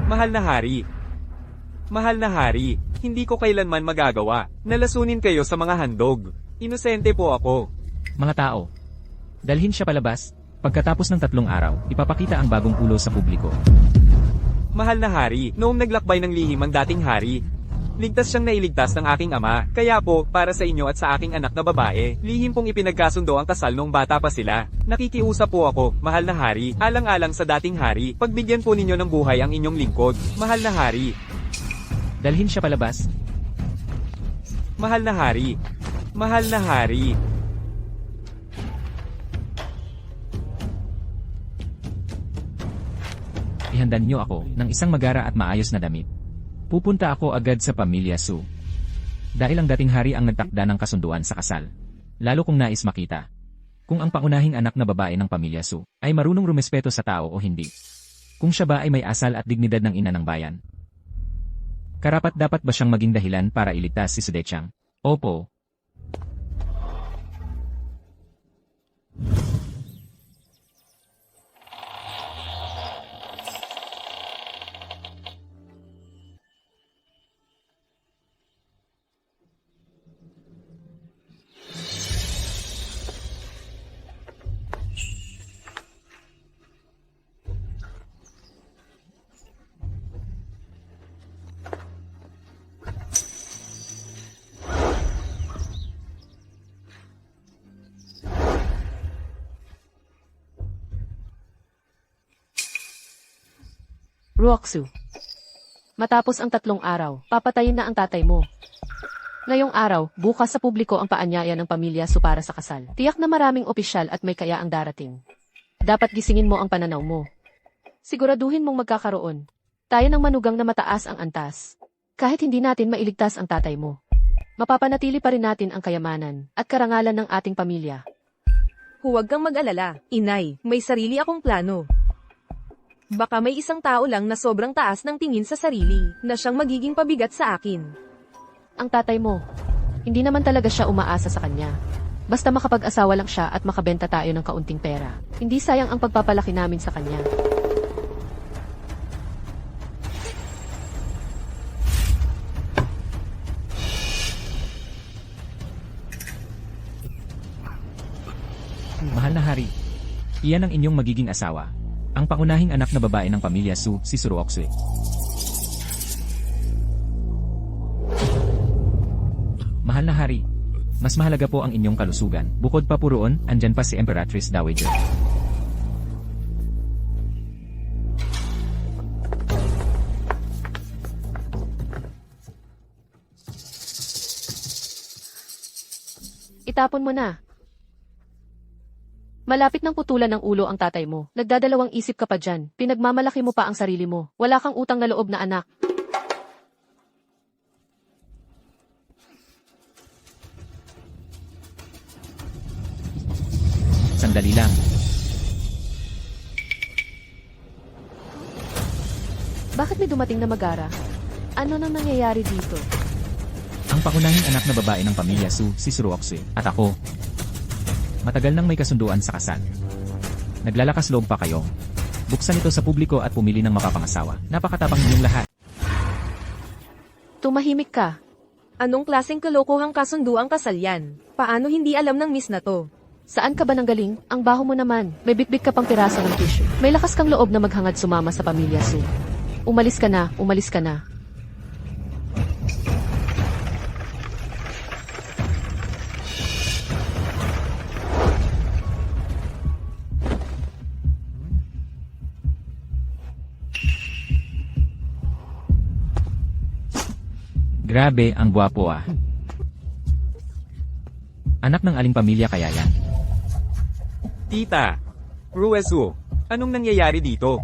Mahal na hari. Mahal na hari, hindi ko kailanman magagawa. Nalasunin kayo sa mga handog. Inosente po ako. Mga tao, dalhin siya palabas. Pagkatapos ng 3 araw, ipapakita ang bagong ulo sa publiko. Mahal na hari, noong naglakbay ng lihim ang dating hari, ligtas siyang nailigtas ng aking ama. Kaya po, para sa inyo at sa aking anak na babae, lihim pong ipinagkasundo ang kasal noong bata pa sila. Nakikiusap po ako, mahal na hari, alang-alang sa dating hari, pagbigyan po ninyo ng buhay ang inyong lingkod. Mahal na hari. Dalhin siya palabas. Mahal na hari. Mahal na hari. Ihanda niyo ako ng isang magara at maayos na damit. Pupunta ako agad sa pamilya Su. Dahil ang dating hari ang nagtakda ng kasunduan sa kasal. Lalo kung nais makita kung ang pangunahing anak na babae ng pamilya Su ay marunong rumespeto sa tao o hindi. Kung siya ba ay may asal at dignidad ng ina ng bayan. Karapat-dapat ba siyang maging dahilan para iligtas si Sudechang? Opo. Ruoksu. Matapos ang 3 araw, papatayin na ang tatay mo. Ngayong araw, bukas sa publiko ang paanyaya ng pamilya Su para sa kasal. Tiyak na maraming opisyal at may kaya ang darating. Dapat gisingin mo ang pananaw mo. Siguraduhin mong magkakaroon tayo ng manugang na mataas ang antas. Kahit hindi natin mailigtas ang tatay mo, mapapanatili pa rin natin ang kayamanan at karangalan ng ating pamilya. Huwag kang mag-alala, inay, may sarili akong plano. Baka may isang tao lang na sobrang taas ng tingin sa sarili, na siyang magiging pabigat sa akin. Ang tatay mo, hindi naman talaga siya umaasa sa kanya. Basta makapag-asawa lang siya at makabenta tayo ng kaunting pera. Hindi sayang ang pagpapalaki namin sa kanya. Mahal na hari, iyan ang inyong magiging asawa. Ang pangunahing anak na babae ng pamilya Su, si Suruoksue. Mahal na hari, mas mahalaga po ang inyong kalusugan. Bukod pa po roon, andyan pa si Emperatrice Dowager. Itapon mo na. Malapit ng putulan ng ulo ang tatay mo. Nagdadalawang isip ka pa dyan. Pinagmamalaki mo pa ang sarili mo. Wala kang utang na loob na anak. Sandali lang. Bakit may dumating na magara? Ano nang nangyayari dito? Ang pangunahing anak na babae ng pamilya Su, si Suruoksue, at ako. Matagal nang may kasunduan sa kasal. Naglalakas loob pa kayo. Buksan ito sa publiko at pumili ng makapangasawa. Napakatapang ninyong lahat. Tumahimik ka. Anong klaseng kalokohang kasunduang kasal yan? Paano hindi alam ng miss na to? Saan ka ba nanggaling? Ang baho mo naman. May bitbit ka pang piraso ng tissue. May lakas kang loob na maghangad sumama sa pamilya Su. Umalis ka na, umalis ka na. Grabe, ang gwapo ah. Anak ng aling pamilya kaya yan? Tita. Ruesu, anong nangyayari dito?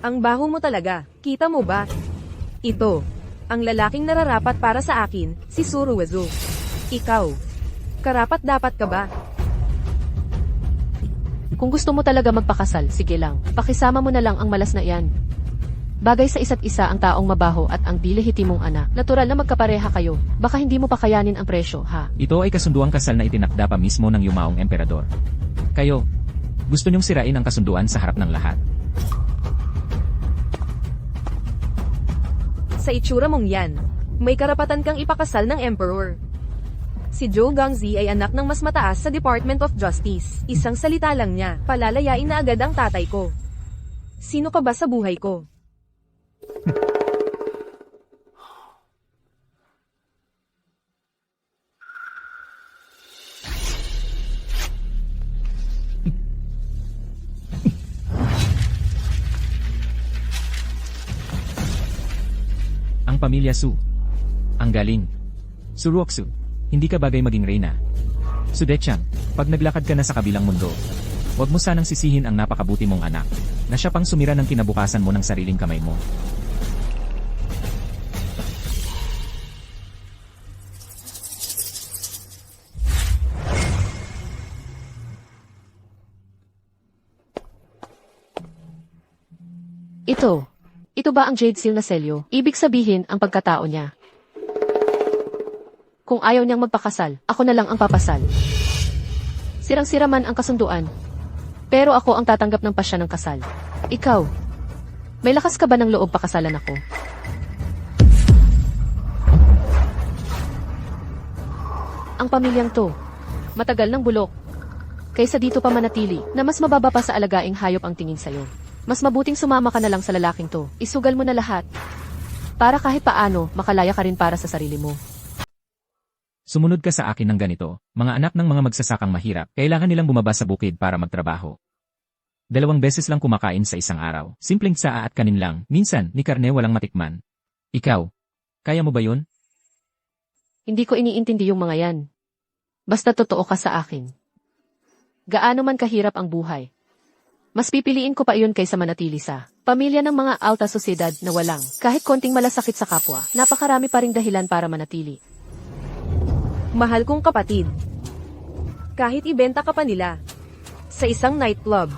Ang baho mo talaga, kita mo ba? Ito, ang lalaking nararapat para sa akin, si Suruezu. Ikaw, karapat-dapat ka ba? Kung gusto mo talaga magpakasal, sige lang. Pakisama mo na lang ang malas na iyan. Bagay sa isa't isa ang taong mabaho at ang di-lehitimong anak. Natural na magkapareha kayo. Baka hindi mo pa kayanin ang presyo, ha? Ito ay kasunduang kasal na itinakda pa mismo ng yumaong emperador. Kayo, gusto niyong sirain ang kasunduan sa harap ng lahat. Sa itsura mong yan, may karapatan kang ipakasal ng emperor. Si Zhou Gangzi ay anak ng mas mataas sa Department of Justice. Isang salita lang niya, palalayain na agad ang tatay ko. Sino ka ba sa buhay ko? Ang pamilya Su. Ang galing. Suruoksu, hindi ka bagay maging reyna. Sudetchang, pag naglakad ka na sa kabilang mundo, huwag mo sanang sisihin ang napakabuti mong anak, na siya pang sumira ng kinabukasan mo ng sariling kamay mo. Ito ba ang Jade Seal na selyo? Ibig sabihin ang pagkatao niya. Kung ayaw niyang magpakasal, ako na lang ang papasal. Sirang-sira man ang kasunduan. Pero ako ang tatanggap ng pasya ng kasal. Ikaw, may lakas ka ba ng loob pakasalan ako? Ang pamilyang to, matagal ng bulok. Kaysa dito pa manatili, na mas mababa pa sa alagaing hayop ang tingin sa'yo. Mas mabuting sumama ka na lang sa lalaking to. Isugal mo na lahat. Para kahit paano, makalaya ka rin para sa sarili mo. Sumunod ka sa akin ng ganito, mga anak ng mga magsasakang mahirap, kailangan nilang bumaba sa bukid para magtrabaho. 2 beses lang kumakain sa isang araw, simpleng tsaa at kanin lang, minsan, ni karne walang matikman. Ikaw, kaya mo ba yun? Hindi ko iniintindi yung mga yan. Basta totoo ka sa akin. Gaano man kahirap ang buhay. Mas pipiliin ko pa iyon kaysa manatili sa pamilya ng mga alta sosyedad na walang kahit konting malasakit sa kapwa. Napakarami pa ring dahilan para manatili. Mahal kong kapatid. Kahit ibenta ka pa nila sa isang nightclub,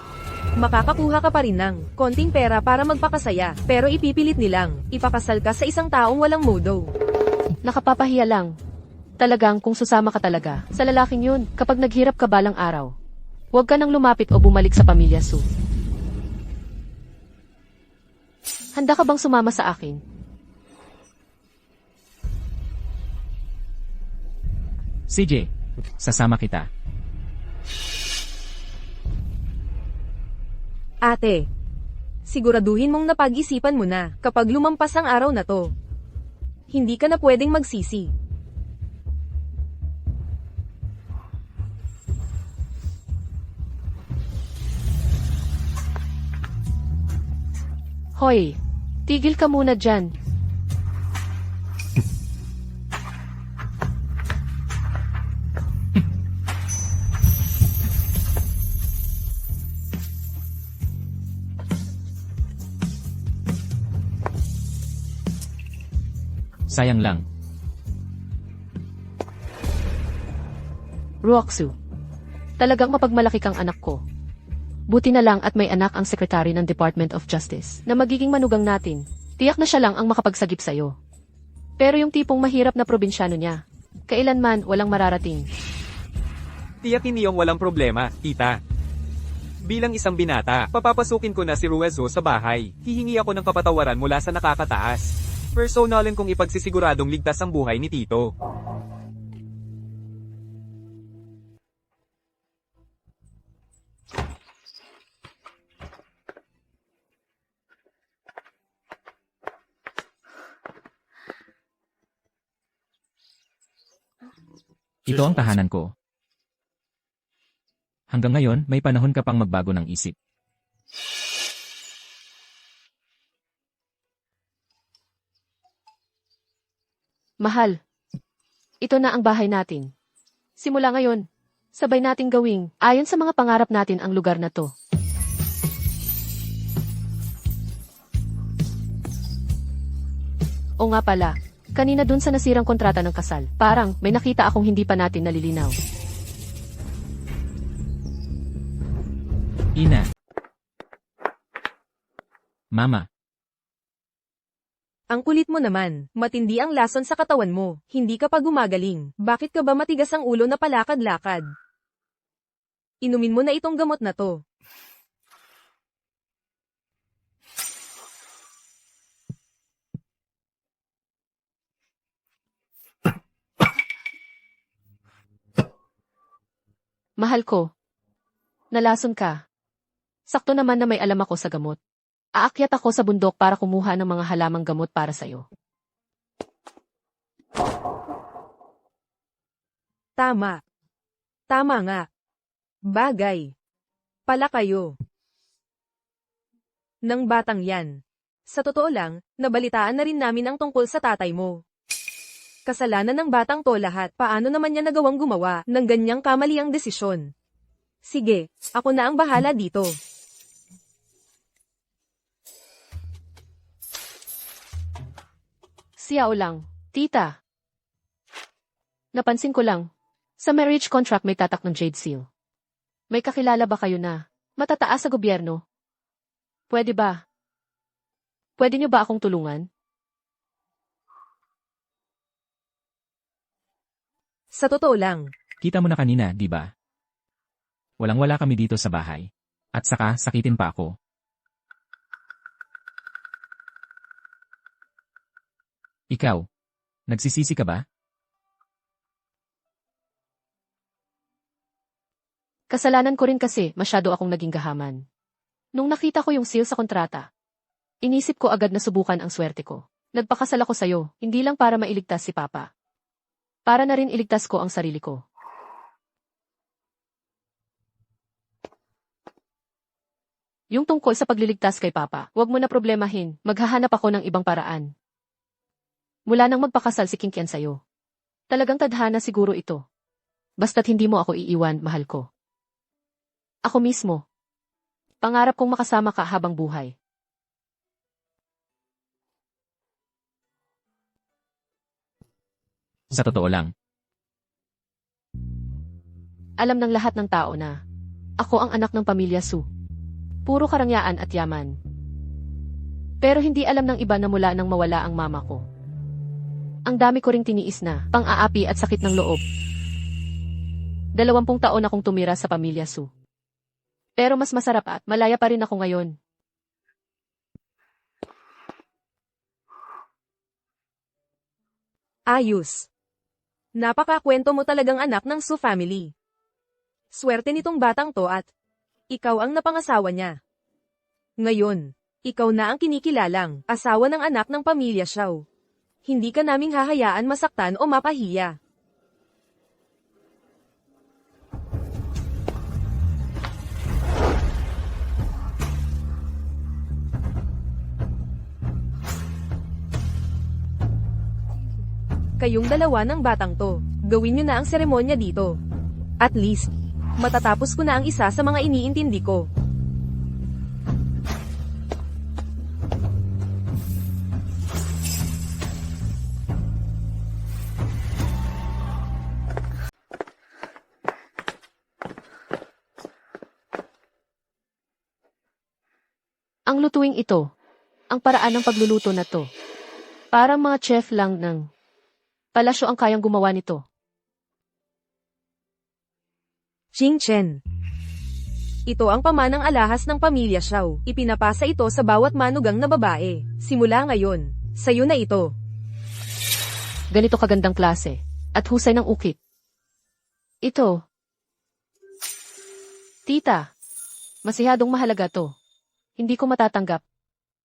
makakakuha ka pa rin ng konting pera para magpakasaya, pero ipipilit nilang ipakasal ka sa isang taong walang modo. Nakapapahiya lang. Talagang kung susama ka talaga sa lalaking yun kapag naghirap ka balang araw. Huwag ka nang lumapit o bumalik sa pamilya Su. Handa ka bang sumama sa akin? CJ, sasama kita. Ate, siguraduhin mong napag-isipan mo na kapag lumampas ang araw na to. Hindi ka na pwedeng magsisi. Hoy, tigil ka muna dyan. Sayang lang. Ruoksu, talagang mapagmalaki kang anak ko. Buti na lang at may anak ang sekretary ng Department of Justice na magiging manugang natin. Tiyak na siya lang ang makapagsagip sa'yo. Pero yung tipong mahirap na probinsyano niya, kailanman walang mararating. Tiyakin niyong walang problema, tita. Bilang isang binata, papapasukin ko na si Ruezo sa bahay. Hihingi ako ng kapatawaran mula sa nakakataas. Personalin kong ipagsisiguradong ligtas ang buhay ni Tito. Ito ang tahanan ko. Hanggang ngayon, may panahon ka pang magbago ng isip. Mahal, ito na ang bahay natin. Simula ngayon, sabay nating gawing, ayon sa mga pangarap natin ang lugar na to. O nga pala, kanina dun sa nasirang kontrata ng kasal, parang may nakita akong hindi pa natin nalilinaw. Ina. Mama. Ang kulit mo naman, matindi ang lason sa katawan mo, hindi ka pa gumagaling. Bakit ka ba matigas ang ulo na palakad-lakad? Inumin mo na itong gamot na to. Mahal ko. Nalason ka. Sakto naman na may alam ako sa gamot. Aakyat ako sa bundok para kumuha ng mga halamang gamot para sa'yo. Tama. Tama nga. Bagay. Pala kayo. Nang batang yan. Sa totoo lang, nabalitaan na rin namin ang tungkol sa tatay mo. Kasalanan ng batang to lahat. Paano naman niya nagawang gumawa ng ganyang kamaliang desisyon? Sige, ako na ang bahala dito. Siyaw lang. Tita. Napansin ko lang. Sa marriage contract may tatak ng Jade Seal. May kakilala ba kayo na matataas sa gobyerno? Pwede ba? Pwede niyo ba akong tulungan? Sa totoo lang, Kita mo na kanina, di ba? Walang-wala kami dito sa bahay. At saka, sakitin pa ako. Ikaw, nagsisisi ka ba? Kasalanan ko rin kasi masyado akong naging gahaman. Nung nakita ko yung seal sa kontrata, inisip ko agad na subukan ang swerte ko. Nagpakasal ako sa'yo, hindi lang para mailigtas si Papa. Para na rin iligtas ko ang sarili ko. Yung tungkol sa pagliligtas kay Papa, huwag mo na problemahin, maghahanap ako ng ibang paraan. Mula nang magpakasal si King Ken sa'yo. Talagang tadhana siguro ito. Basta't hindi mo ako iiwan, mahal ko. Ako mismo. Pangarap kong makasama ka habang buhay. Sa totoo lang, Alam ng lahat ng tao na ako ang anak ng pamilya Su. Puro karangyaan at yaman. Pero hindi alam ng iba na mula nang mawala ang mama ko. Ang dami ko ring tiniis na pang-aapi at sakit ng loob. 20 taon akong tumira sa pamilya Su. Pero mas masarap at malaya pa rin ako ngayon. ayos. Napakakwento mo talagang anak ng Su family. Swerte nitong batang to at ikaw ang napangasawa niya. Ngayon, ikaw na ang kinikilalang asawa ng anak ng pamilya Xiao. Hindi ka naming hahayaan masaktan o mapahiya. Kayong dalawa ng batang to, gawin nyo na ang seremonya dito. At least, matatapos ko na ang isa sa mga iniintindi ko. Ang lutuing ito, ang paraan ng pagluluto na to. Parang mga chef lang ng palasyo ang kayang gumawa nito. Jing Chen. Ito ang pamanang alahas ng pamilya Xiao. Ipinapasa ito sa bawat manugang na babae. Simula ngayon, sayo na ito. Ganito kagandang klase, at husay ng ukit. Ito. Tita, masihadong mahalaga to. Hindi ko matatanggap.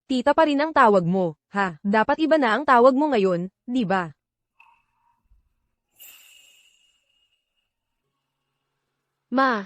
Tita pa rin ang tawag mo, ha? Dapat iba na ang tawag mo ngayon, di ba? Ma,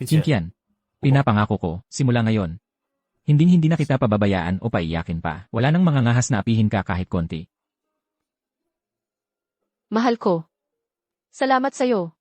Jinkian, pinapangako ko, simula ngayon. Hinding-hindi na kita pababayaan o paiyakin pa. Wala nang mangangahas na apihin ka kahit konti. mahal ko. Salamat sa'yo.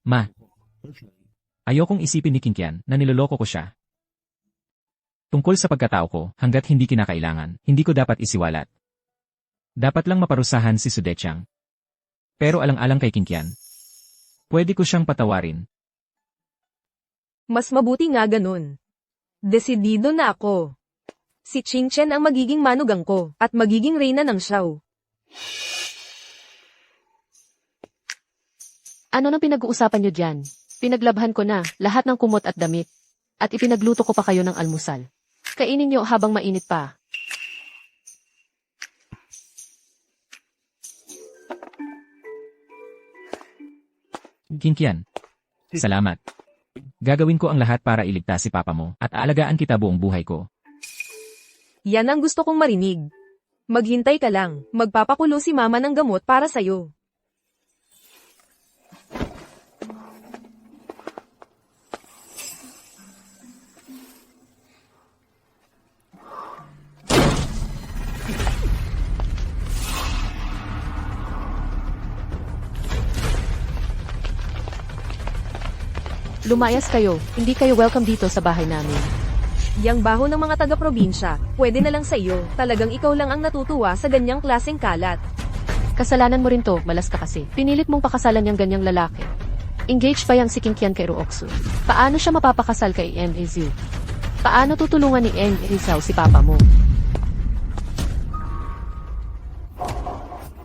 Ma. Ayokong isipin ni Kinkian na niloloko ko siya. Tungkol sa pagkatao ko, hanggat hindi kinakailangan, hindi ko dapat isiwalat. Dapat lang maparusahan si Sudechang. Pero alang-alang kay Kinkian, pwede ko siyang patawarin. Mas mabuti nga ganun. Desidido na ako. Si Qingchen ang magiging manugang ko, at magiging reyna ng Xiao. Ano nang pinag-uusapan niyo diyan? Pinaglabhan ko na lahat ng kumot at damit. At ipinagluto ko pa kayo ng almusal. Kainin niyo habang mainit pa. Kinkian. Salamat. Gagawin ko ang lahat para iligtas si papa mo at aalagaan kita buong buhay ko. Yan ang gusto kong marinig. Maghintay ka lang, magpapakulo si mama ng gamot para sa'yo. Lumayas kayo, hindi kayo welcome dito sa bahay namin. Yang baho ng mga taga-probinsya, pwede na lang sa iyo. Talagang ikaw lang ang natutuwa sa ganyang klaseng kalat. Kasalanan mo rin to, malas ka kasi. Pinilit mong pakasalan yung ganyang lalaki. Engaged pa yang si Kinkian kay Ruoksu. Paano siya mapapakasal kay Eng Eziu? Paano tutulungan ni Eng Eziu si papa mo?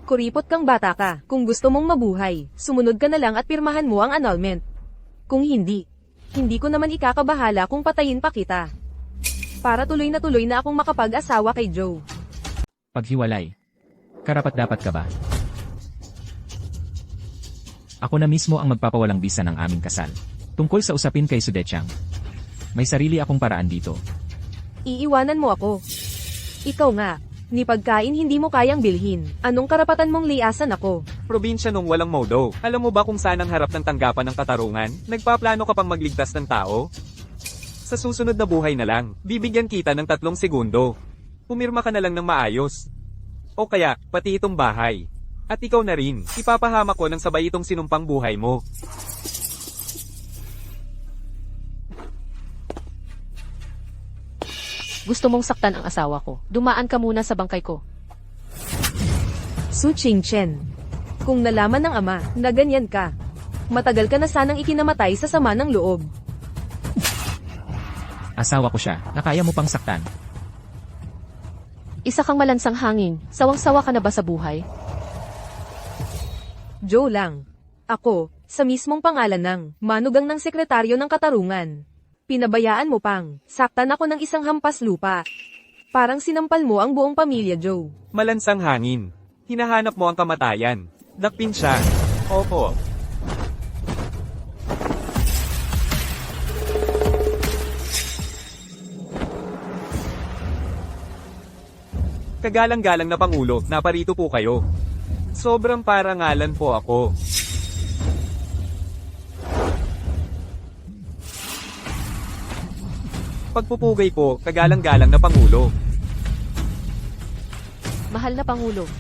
Kuripot kang bata ka. Kung gusto mong mabuhay, sumunod ka na lang at pirmahan mo ang annulment. Kung hindi, hindi ko naman ikakabahala kung patayin pa kita. Para tuloy na akong makapag-asawa kay Joe. Paghiwalay. Karapat-dapat ka ba? Ako na mismo ang magpapawalang bisa ng aming kasal. Tungkol sa usapin kay Sudechang. May sarili akong paraan dito. Iiwanan mo ako. Ikaw nga, ni pagkain hindi mo kayang bilhin. Anong karapatan mong liasan ako? Probinsya nung walang modo. Alam mo ba kung saan ang harap ng tanggapan ng katarungan? Nagpaplano ka pang magligtas ng tao? Sa susunod na buhay na lang, bibigyan kita ng 3 segundo. Pumirma ka na lang ng maayos. O kaya, pati itong bahay. At ikaw na rin, ipapahama ko ng sabay itong sinumpang buhay mo. Gusto mong saktan ang asawa ko. Dumaan ka muna sa bangkay ko. Su Qingchen. Kung nalaman ng ama na ganyan ka, matagal ka na sanang ikinamatay sa sama ng loob. Asawa ko siya, na kaya mo pang saktan. Isa kang malansang hangin. Sawang-sawa ka na ba sa buhay? Joe lang. Ako, sa mismong pangalan ng manugang ng sekretaryo ng katarungan. Pinabayaan mo pang, saktan ako ng isang hampas lupa. Parang sinampal mo ang buong pamilya, Joe. Malansang hangin. Hinahanap mo ang kamatayan. Dakpin siya. Opo. Kagalang-galang na Pangulo, naparito po kayo. Sobrang parangalan po ako. Pagpupugay po, kagalang-galang na Pangulo. Mahal na Pangulo.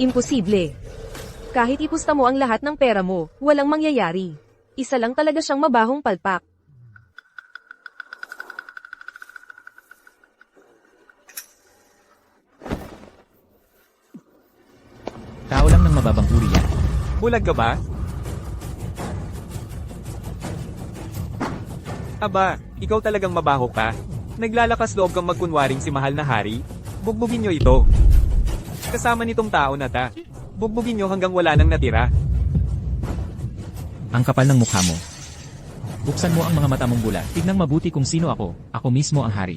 Imposible. Kahit ipusta mo ang lahat ng pera mo, walang mangyayari. Isa lang talaga siyang mabahong palpak. Tao lang ng mababang uri yan. Bulag ka ba? Aba, ikaw talagang mabaho ka. Naglalakas loob kang magkunwaring si mahal na hari. Bugbugin nyo ito. Kasama nitong tao na ta. Bugbugin nyo hanggang wala nang natira. Ang kapal ng mukha mo. Buksan mo ang mga mata mong bula. Tignan mabuti kung sino ako. Ako mismo ang hari.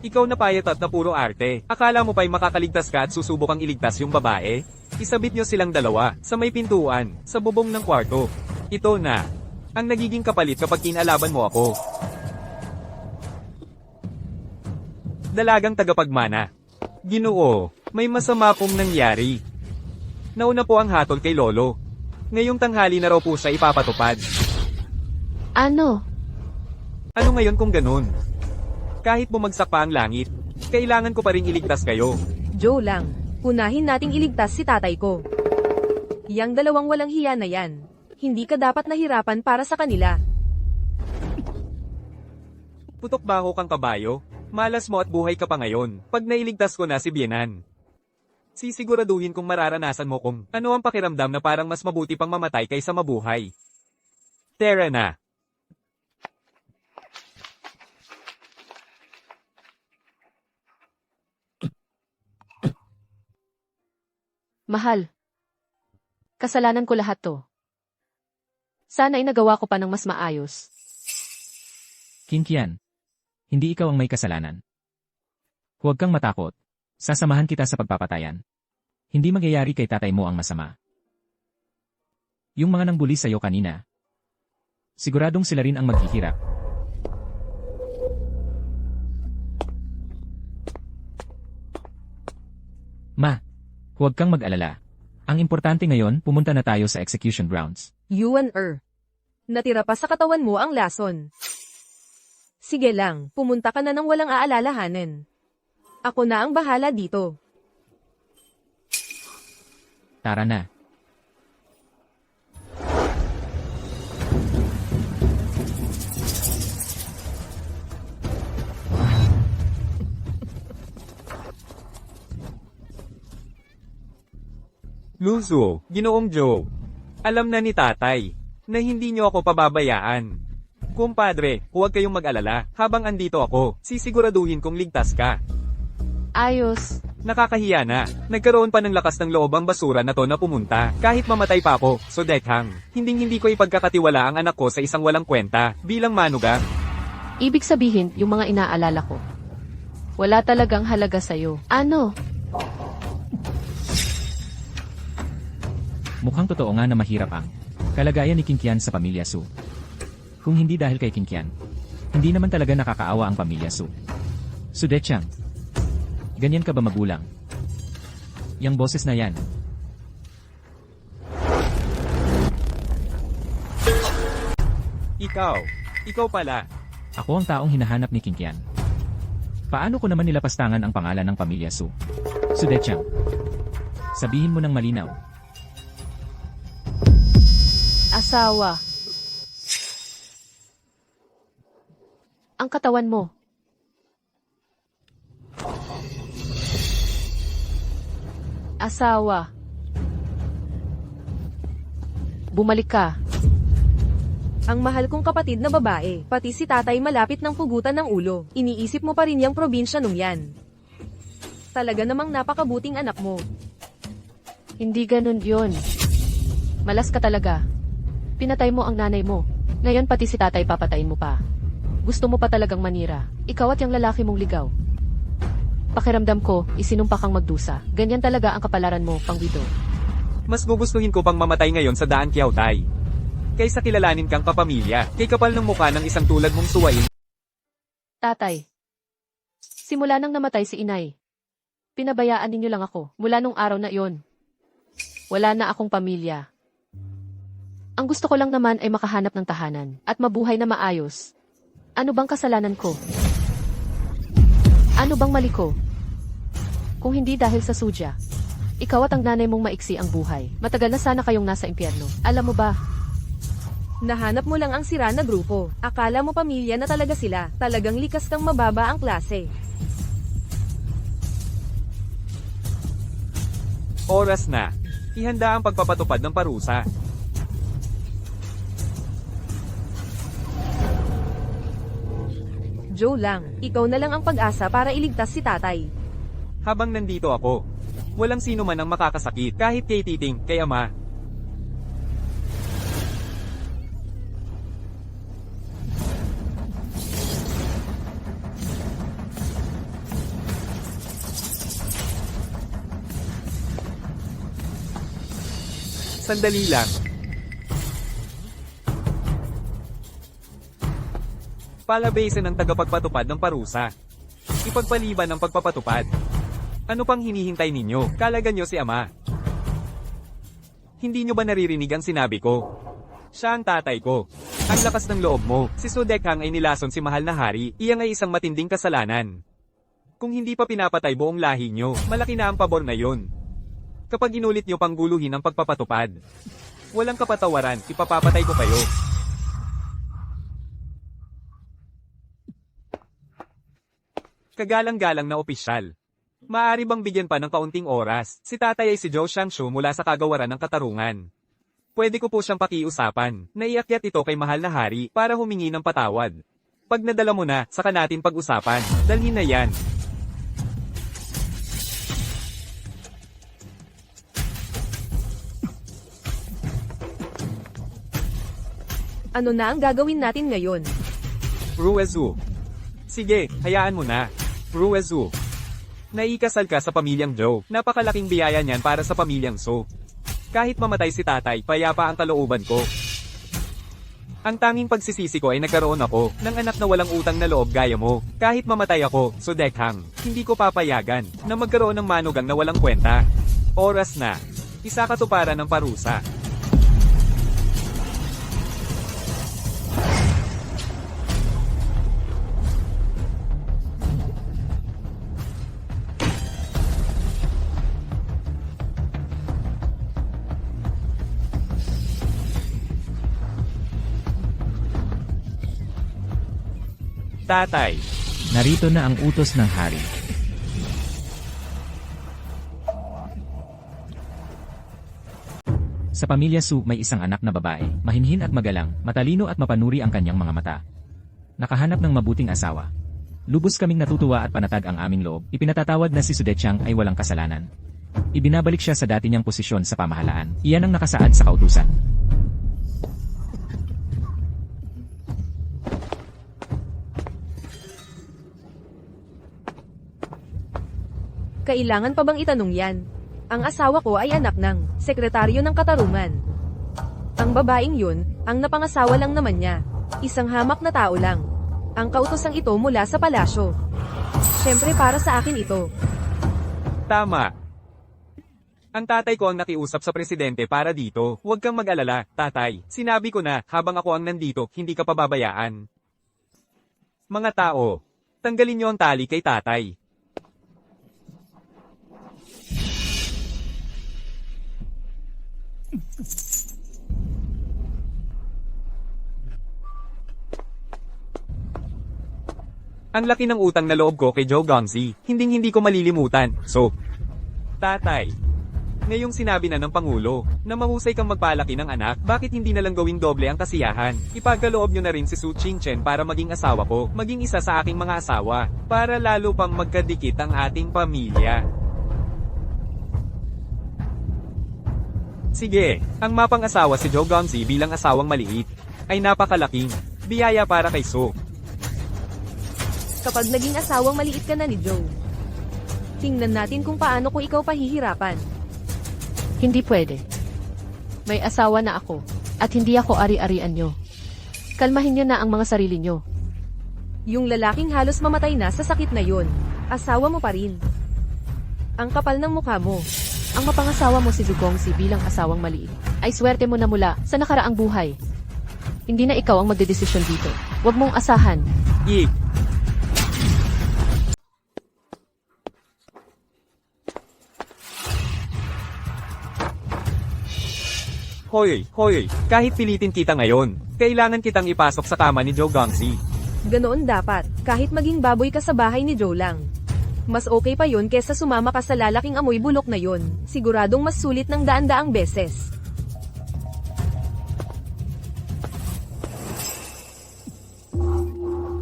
Ikaw na payat at na puro arte. Akala mo pa'y makakaligtas ka at susubukang iligtas yung babae? Isabit nyo silang dalawa, sa may pintuan, sa bubong ng kwarto. Ito na. Ang nagiging kapalit kapag kinalaban mo ako. Dalagang tagapagmana. Ginoo, may masama pong nangyari. Nauna po ang hatol kay Lolo. Ngayong tanghali na raw po siya ipapatupad. Ano? Ano ngayon kung ganun? Kahit bumagsak pa ang langit, Kailangan ko pa rin iligtas kayo. Joe lang. Unahin nating iligtas si tatay ko. Yang dalawang walang hiya na yan. Hindi ka dapat nahirapan para sa kanila. Putok baho kang kabayo. Malas mo at buhay ka pa ngayon. Pag nailigtas ko na si Bienan, sisiguraduhin kong mararanasan mo kung ano ang pakiramdam na parang mas mabuti pang mamatay kaysa mabuhay. Tara na. Mahal. Kasalanan ko lahat to. Sana ay nagawa ko pa ng mas maayos. Kinkian. Hindi ikaw ang may kasalanan. Huwag kang matakot. Sasamahan kita sa pagpapatayan. Hindi magyayari kay tatay mo ang masama. Yung mga nangbuli sa'yo kanina, siguradong sila rin ang maghihirap. Ma, huwag kang mag-alala. Ang importante ngayon, pumunta na tayo sa execution grounds. Natira pa sa katawan mo ang lason. Sige lang, pumunta ka na ng walang aalalahanin. Ako na ang bahala dito. Tara na. Luzo, Ginoong Joe. Alam na ni tatay na hindi niyo ako pababayaan. Kumpadre, huwag kayong mag-alala. Habang andito ako, sisiguraduhin kong ligtas ka. Ayos. Nakakahiya na. Nagkaroon pa ng lakas ng loob ang basura na to na pumunta. Kahit mamatay pa ako, so dekhang. Hindi ko ipagkakatiwala ang anak ko sa isang walang kwenta, bilang manuga. Ibig sabihin, yung mga inaalala ko. Wala talagang halaga sa'yo. Ano? Mukhang totoo nga na mahirap ang kalagayan ni Kinkian sa pamilya Su. Kung hindi dahil kay Kinkian, hindi naman talaga nakakaawa ang pamilya Su. Sudechang, ganyan ka ba magulang? Yang boses na yan. Ikaw pala. Ako ang taong hinahanap ni Kinkian. Paano ko naman nilapastangan ang pangalan ng pamilya Su? Sudechang, sabihin mo ng malinaw. Asawa. Ang katawan mo. Asawa. Bumalik ka. Ang mahal kong kapatid na babae, pati si tatay malapit ng pugutan ng ulo. Iniisip mo pa rin yung probinsya nung yan. Talaga namang napakabuting anak mo. Hindi ganun yun. Malas ka talaga. Pinatay mo ang nanay mo. Ngayon pati si tatay papatayin mo pa. Gusto mo pa talagang manira. Ikaw at yung lalaki mong ligaw. Pakiramdam ko, isinumpa kang magdusa. Ganyan talaga ang kapalaran mo, pangwido. Mas gugustuhin ko pang mamatay ngayon sa daan Kiautay. Kaysa kilalanin kang kapamilya, kay kapal ng mukha ng isang tulad mong suwain. Tatay. Simula nang namatay si inay. Pinabayaan ninyo lang ako, mula nung araw na iyon. Wala na akong pamilya. Ang gusto ko lang naman ay makahanap ng tahanan, at mabuhay na maayos. Ano bang kasalanan ko? Ano bang mali ko? Kung hindi dahil sa sudya, ikaw at ang nanay mong maiksi ang buhay. Matagal na sana kayong nasa impyerno. Alam mo ba? Nahanap mo lang ang sira na grupo. Akala mo pamilya na talaga sila. Talagang likas kang mababa ang klase. Oras na. Ihanda ang pagpapatupad ng parusa. Joe lang, ikaw na lang ang pag-asa para iligtas si tatay. Habang nandito ako, walang sino man ang makakasakit, kahit kay Titing, kay Ama. Sandali lang. Palabasin ang tagapagpatupad ng parusa. Ipagpaliban ang pagpapatupad. Ano pang hinihintay ninyo? Kalagan nyo si Ama. Hindi nyo ba naririnig ang sinabi ko? Siya ang tatay ko. Ang lakas ng loob mo. Si Sudekhang ay nilason si mahal na hari. Iyan ay isang matinding kasalanan. Kung hindi pa pinapatay buong lahi nyo, malaki na ang pabor na yun. Kapag inulit nyo pang guluhin ang pagpapatupad, walang kapatawaran, ipapapatay ko kayo. Kagalang-galang na opisyal. Maaari bang bigyan pa ng kaunting oras? Si tatay ay si Zhou Xiangshu mula sa kagawaran ng katarungan. Pwede ko po siyang pakiusapan. Naiakyat ito kay mahal na hari para humingi ng patawad. Pag nadala mo na, saka natin pag-usapan. Dalhin na yan. Ano na ang gagawin natin ngayon? Ruezu. Sige, hayaan mo na. Ruezu. Naikasal ka sa pamilyang Zhou. Napakalaking biyaya niyan para sa pamilyang Su. Kahit mamatay si tatay, payapa ang kalooban ko. Ang tanging pagsisisi ko ay nagkaroon ako ng anak na walang utang na loob gaya mo. Kahit mamatay ako, so Dekhang, hindi ko papayagan na magkaroon ng manugang na walang kwenta. Oras na. Isa katuparan ng parusa. Tatay. Narito na ang utos ng hari. Sa pamilya Su may isang anak na babae, mahinhin at magalang, matalino at mapanuri ang kanyang mga mata. Nakahanap ng mabuting asawa. Lubos kaming natutuwa at panatag ang aming loob, ipinatatawag na si Su Deqiang ay walang kasalanan. Ibinabalik siya sa dati niyang posisyon sa pamahalaan, iyan ang nakasaad sa kautusan. Kailangan pa bang itanong yan? Ang asawa ko ay anak ng sekretaryo ng katarungan. Ang babaeng yun, ang napangasawa lang naman niya. Isang hamak na tao lang. Ang kautosang ito mula sa palasyo. Siyempre para sa akin ito. Tama. Ang tatay ko ang nakiusap sa presidente para dito. Huwag kang mag-alala, tatay. Sinabi ko na, habang ako ang nandito, hindi ka pababayaan. Mga tao, tanggalin niyo ang tali kay tatay. Ang laki ng utang na loob ko kay Zhou Gongzi, hindi ko malilimutan. So, tatay, ngayong sinabi na ng Pangulo, na mahusay kang magpalaki ng anak, bakit hindi na lang gawing doble ang kasiyahan? Ipagkaloob nyo na rin si Su Qingchen para maging asawa ko, maging isa sa aking mga asawa, para lalo pang magkadikit ang ating pamilya. Sige, ang mapang-asawa si Zhou Gongzi bilang asawang maliit, ay napakalaking biyaya para kay Su. Kapag naging asawang maliit ka na ni Joe, tingnan natin kung paano ko ikaw pahihirapan. Hindi pwede. May asawa na ako, at hindi ako ari-arian nyo. Kalmahin nyo na ang mga sarili nyo. Yung lalaking halos mamatay na sa sakit na yun, asawa mo pa rin. Ang kapal ng mukha mo. Ang mapangasawa mo si Zhu Gongzi bilang asawang maliit, ay swerte mo na mula sa nakaraang buhay. Hindi na ikaw ang magdedesisyon dito. Huwag mong asahan. Yik! Hoy, kahit pilitin kita ngayon, kailangan kitang ipasok sa kama ni Zhou Gongzi. Ganoon dapat, kahit maging baboy ka sa bahay ni Joe lang. Mas okay pa yun kesa sumama ka sa lalaking amoy bulok na yun, siguradong mas sulit ng daan-daang beses.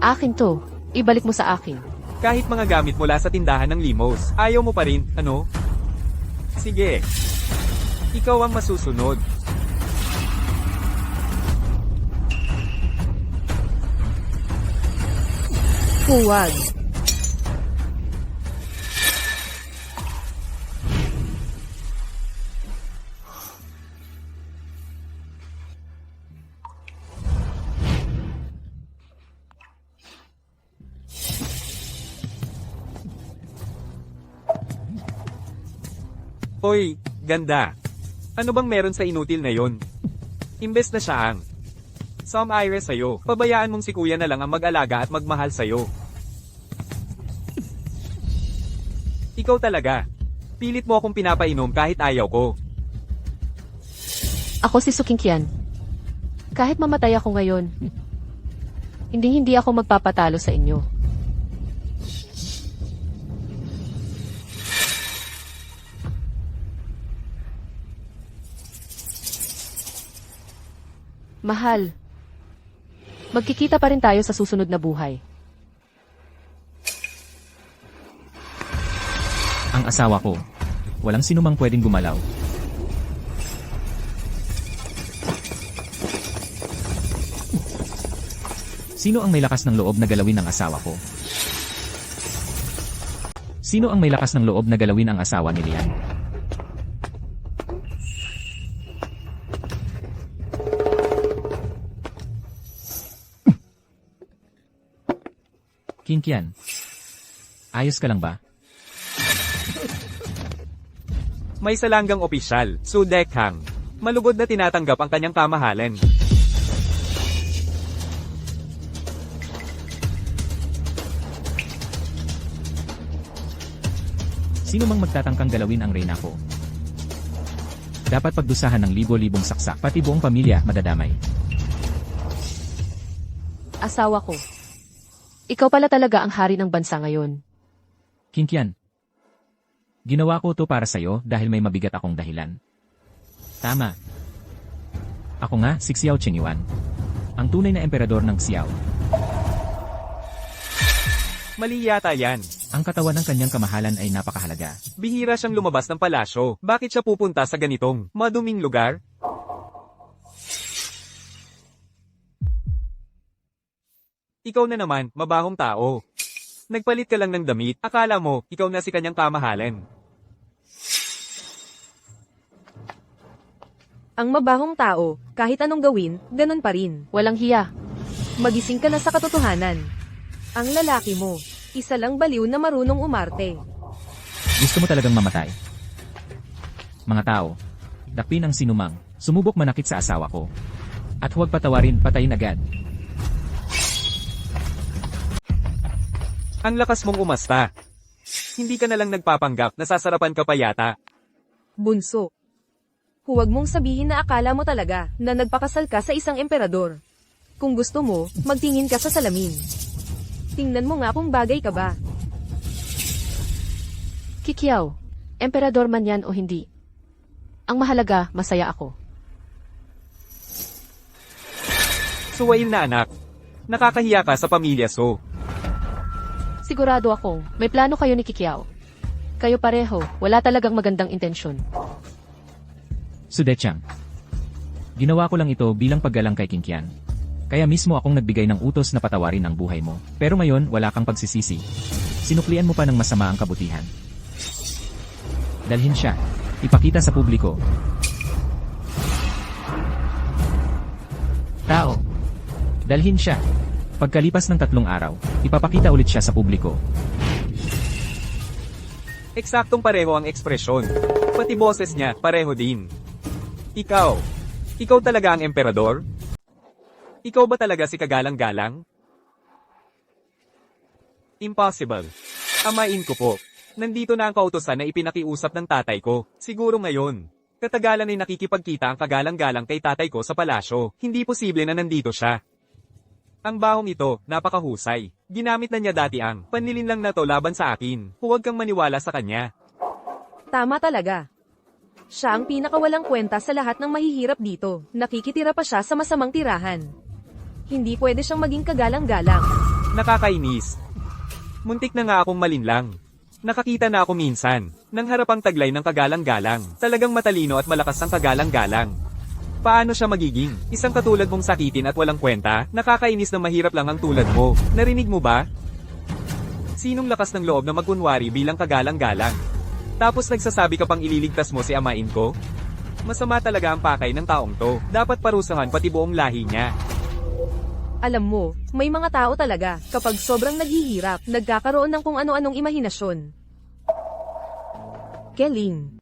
Akin to. Ibalik mo sa akin. Kahit mga gamit mula sa tindahan ng limos, ayaw mo pa rin, ano? Sige. Ikaw ang masusunod. Huwag. Hoy, ganda. Ano bang meron sa inutil na yon? Imbes na siya ang some Iris sa'yo, pabayaan mong si kuya na lang ang mag-alaga at magmahal sa'yo. Ikaw talaga. Pilit mo akong pinapainom kahit ayaw ko. Ako si Sukingkian. Kahit mamatay ako ngayon, hindi ako magpapatalo sa inyo. Mahal, magkikita pa rin tayo sa susunod na buhay. Ang asawa ko. Walang sinumang pwedeng gumalaw. Sino ang may lakas ng loob na galawin ang asawa ko? Sino ang may lakas ng loob na galawin ang asawa ni Lian? Kinkian, ayos ka lang ba? May salanggang opisyal, Su Dekhang. Malugod na tinatanggap ang kanyang kamahalan. Sino mang magtatangkang galawin ang reyna ko? Dapat pagdusahan ng libo-libong saksak, pati buong pamilya madadamay. Asawa ko. Ikaw pala talaga ang hari ng bansa ngayon. Kinkian, ginawa ko to para sa'yo dahil may mabigat akong dahilan. Tama. Ako nga, si Xiao Chengyuan. Ang tunay na emperador ng Xiao. Mali yata yan. Ang katawan ng kanyang kamahalan ay napakahalaga. Bihira siyang lumabas ng palasyo. Bakit siya pupunta sa ganitong maduming lugar? Ikaw na naman, mabahong tao. Nagpalit ka lang ng damit, akala mo, ikaw na si kanyang kamahalan. Ang mabahong tao, kahit anong gawin, ganun pa rin. Walang hiya. Magising ka na sa katotohanan. Ang lalaki mo, isa lang baliw na marunong umarte. Gusto mo talagang mamatay? Mga tao, dakpin ang sinumang, sumubok manakit sa asawa ko. At huwag patawarin, patayin agad. Ang lakas mong umasta. Hindi ka na lang nagpapanggap, nasasarapan ka pa yata. Bunso. Huwag mong sabihin na akala mo talaga na nagpakasal ka sa isang emperador. Kung gusto mo, magtingin ka sa salamin. Tingnan mo nga kung bagay ka ba. Kikiaw, emperador man yan o hindi. Ang mahalaga, masaya ako. Suwail na anak. Nakakahiya ka sa pamilya So. Sigurado akong may plano kayo ni Kikiaw. Kayo pareho, wala talagang magandang intensyon. Sudechang, ginawa ko lang ito bilang paggalang kay Kinkian. Kaya mismo akong nagbigay ng utos na patawarin ang buhay mo. Pero ngayon, wala kang pagsisisi. Sinuklian mo pa ng masama ang kabutihan. Dalhin siya. Ipakita sa publiko. Tao. Dalhin siya. Pagkalipas ng 3 araw, ipapakita ulit siya sa publiko. Eksaktong pareho ang ekspresyon. Pati boses niya, pareho din. Ikaw talaga ang emperador? Ikaw ba talaga si kagalang-galang? Impossible. Amain ko po. Nandito na ang kautusan na ipinakiusap ng tatay ko. Siguro ngayon. Katagalan ay nakikipagkita ang kagalang-galang kay tatay ko sa palasyo. Hindi posible na nandito siya. Ang bahong ito, napakahusay. Ginamit na niya dati ang panlilin lang na to laban sa akin. Huwag kang maniwala sa kanya. Tama talaga. Siya ang pinakawalang kwenta sa lahat ng mahihirap dito. Nakikitira pa siya sa masamang tirahan. Hindi pwede siyang maging kagalang-galang. Nakakainis. Muntik na nga akong malinlang. Nakakita na ako minsan, ng harapang taglay ng kagalang-galang. Talagang matalino at malakas ang kagalang-galang. Paano siya magiging isang katulad mong sakitin at walang kwenta? Nakakainis na mahirap lang ang tulad mo. Narinig mo ba? Sinong lakas ng loob na magkunwari bilang kagalang-galang? Tapos nagsasabi ka pang ililigtas mo si amain ko? Masama talaga ang pakay ng taong to. Dapat parusahan pati buong lahi niya. Alam mo, may mga tao talaga, kapag sobrang naghihirap, nagkakaroon ng kung ano-anong imahinasyon. Keling.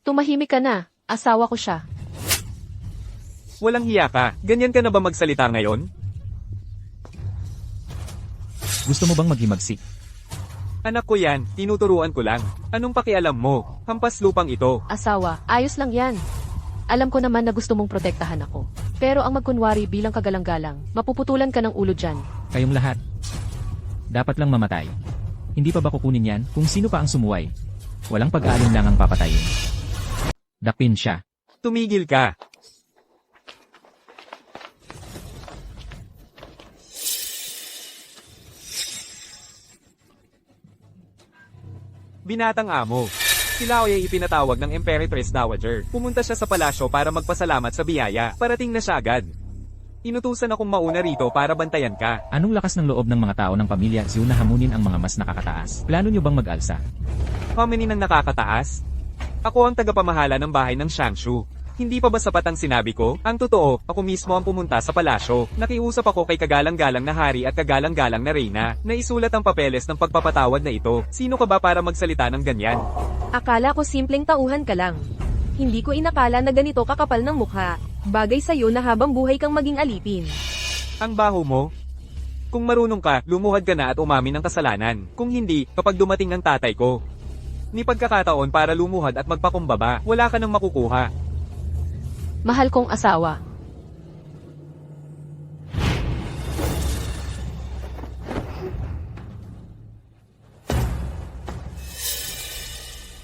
Tumahimik ka na, asawa ko siya. Walang hiya ka. Ganyan ka na ba magsalita ngayon? Gusto mo bang maghimagsik? Anak ko yan, tinuturuan ko lang. Anong pakialam mo? Hampas lupang ito. Asawa, ayos lang yan. Alam ko naman na gusto mong protektahan ako. Pero ang magkunwari bilang kagalang-galang, mapuputulan ka ng ulo dyan. Kayong lahat. Dapat lang mamatay. Hindi pa ba kukunin yan kung sino pa ang sumuway? Walang pag-aalinlangang papatayin. Dakpin siya. Tumigil ka. Binatang amo. Sila ay ipinatawag ng Imperatress Dowager. Pumunta siya sa palasyo para magpasalamat sa biyaya. Parating na siya agad. Inutusan akong mauna rito para bantayan ka. Anong lakas ng loob ng mga tao ng pamilya Zhu na hamunin ang mga mas nakakataas? Plano nyo bang mag-alsa? How many nang nakakataas? Ako ang tagapamahala ng bahay ng Shangshu. Hindi pa ba sapat ang sinabi ko? Ang totoo, ako mismo ang pumunta sa palasyo. Nakiusap ako kay kagalang-galang na hari at kagalang-galang na reyna. Naisulat ang papeles ng pagpapatawad na ito. Sino ka ba para magsalita ng ganyan? Akala ko simpleng tauhan ka lang. Hindi ko inakala na ganito kakapal ng mukha. Bagay sa'yo na habang buhay kang maging alipin. Ang baho mo? Kung marunong ka, lumuhad ka na at umamin ng kasalanan. Kung hindi, kapag dumating ang tatay ko. Ni pagkakataon para lumuhad at magpakumbaba, wala ka nang makukuha. Mahal kong asawa.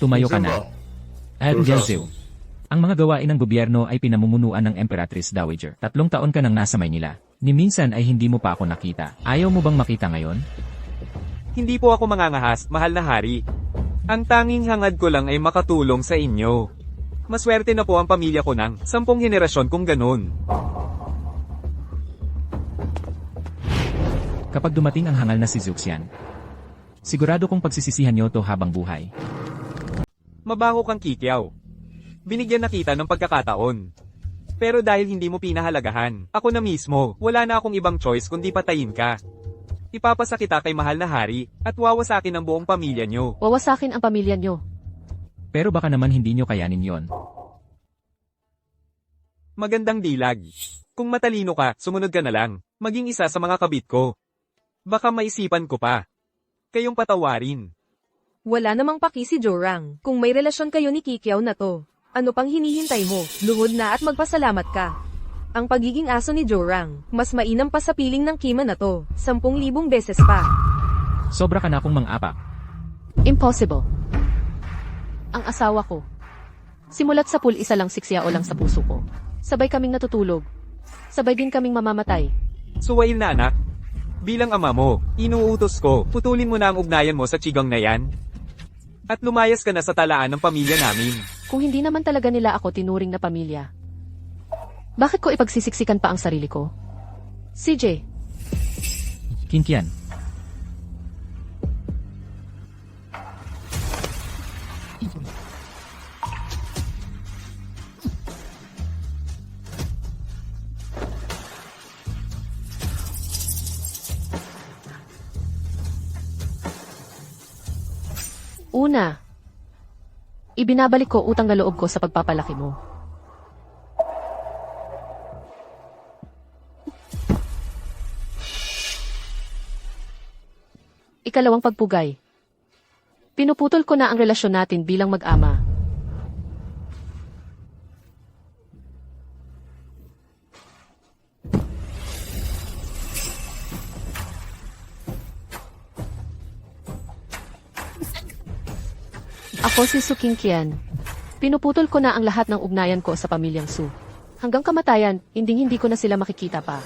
Tumayo ka na. Admiral Zhu. Ang mga gawain ng gobyerno ay pinamumunuan ng Emperatrice Dowager. 3 taon ka nang nasa Maynila. Ni minsan ay hindi mo pa ako nakita. Ayaw mo bang makita ngayon? Hindi po ako mangangahas, mahal na hari. Ang tanging hangad ko lang ay makatulong sa inyo. Maswerte na po ang pamilya ko ng 10 henerasyon kung ganun. Kapag dumating ang hangal na si Zuxian, sigurado kong pagsisisihan niyo to habang buhay. Mabaho kang kikyaw. Binigyan na kita ng pagkakataon. Pero dahil hindi mo pinahalagahan, ako na mismo, wala na akong ibang choice kundi patayin ka. Ipapasa kita kay mahal na hari, at wawasakin ang buong pamilya nyo. Wawasakin ang pamilya nyo. Pero baka naman hindi nyo kayanin yon. Magandang dilag. Kung matalino ka, sumunod ka na lang. Maging isa sa mga kabit ko. Baka maisipan ko pa. Kayong patawarin. Wala namang paki si Jorang. Kung may relasyon kayo ni Kikiao na to, ano pang hinihintay mo? Luhod na at magpasalamat ka. Ang pagiging aso ni Jorang, mas mainam pa sa piling ng Kima na to, 10,000 beses pa. Sobra ka na akong mang-apak. Impossible. Ang asawa ko. Simulat sa pool isa lang siksya o lang sa puso ko. Sabay kaming natutulog. Sabay din kaming mamamatay. Suwail na anak. Bilang ama mo, inuutos ko, putulin mo na ang ugnayan mo sa tsigang na yan. At lumayas ka na sa talaan ng pamilya namin. Kung hindi naman talaga nila ako tinuring na pamilya, bakit ko ipagsisiksikan pa ang sarili ko? CJ, Kinkian. una, ibinabalik ko utang na loob ko sa pagpapalaki mo. Ikalawang pagpugay. Pinuputol ko na ang relasyon natin bilang mag-ama. Ako si Su Qingqian. Pinuputol ko na ang lahat ng ugnayan ko sa pamilyang Su. Hanggang kamatayan, hindi ko na sila makikita pa.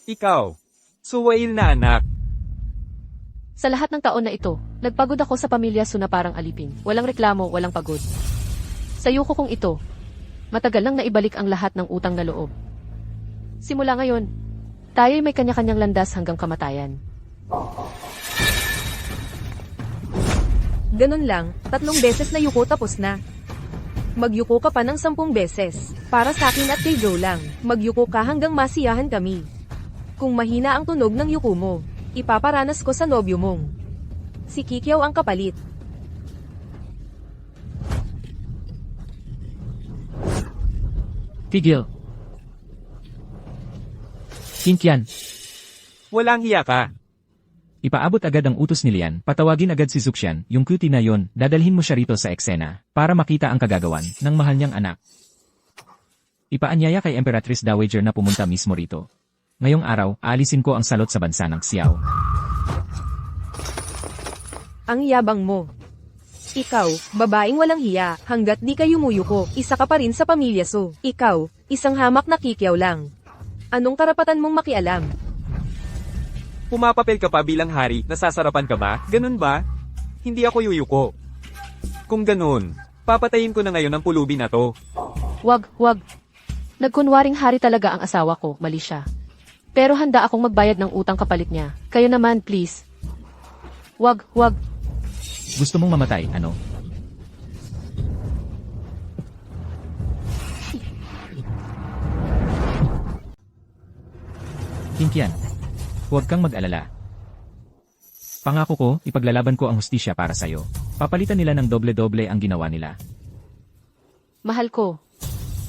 Ikaw, suwail na anak. Sa lahat ng taon na ito, nagpagod ako sa pamilya Su na parang alipin. Walang reklamo, walang pagod. Sa yuko kong ito, matagal nang naibalik ang lahat ng utang na loob. Simula ngayon, tayo'y may kanya-kanyang landas hanggang kamatayan. Ganun lang, 3 beses na yuko tapos na. Magyuko ka pa ng 10 beses. Para sa akin at kay Joe lang, magyuko ka hanggang masiyahan kami. Kung mahina ang tunog ng yuko mo, ipaparanas ko sa nobyo mong. Si Kikiao ang kapalit. Tigil! Qingqian, Walang hiya ka. ipaabot agad ang utos ni Lian, patawagin agad si Zuxian, yung cutie na yon, dadalhin mo siya rito sa eksena, para makita ang kagagawan ng mahal niyang anak. Ipaanyaya kay Emperatrice Dowager na pumunta mismo rito. Ngayong araw, aalisin ko ang salot sa bansa ng Xiao. Ang yabang mo. Ikaw, babaeng walang hiya, hanggat di ka yumuyuko, isa ka pa rin sa pamilya Su. Ikaw, isang hamak na Kikiao lang. Anong karapatan mong makialam? Pumapapel ka pa bilang hari, nasasarapan ka ba? Ganun ba? Hindi ako yuyuko. Kung ganun, papatayin ko na ngayon ang pulubi na to. Wag. Nagkunwaring hari talaga ang asawa ko, mali siya. Pero handa akong magbayad ng utang kapalit niya. Kayo naman, please. Wag. Gusto mong mamatay, ano? Qingqian, huwag kang mag-alala. Pangako ko, ipaglalaban ko ang hustisya para sa'yo. Papalitan nila ng doble-doble ang ginawa nila. Mahal ko.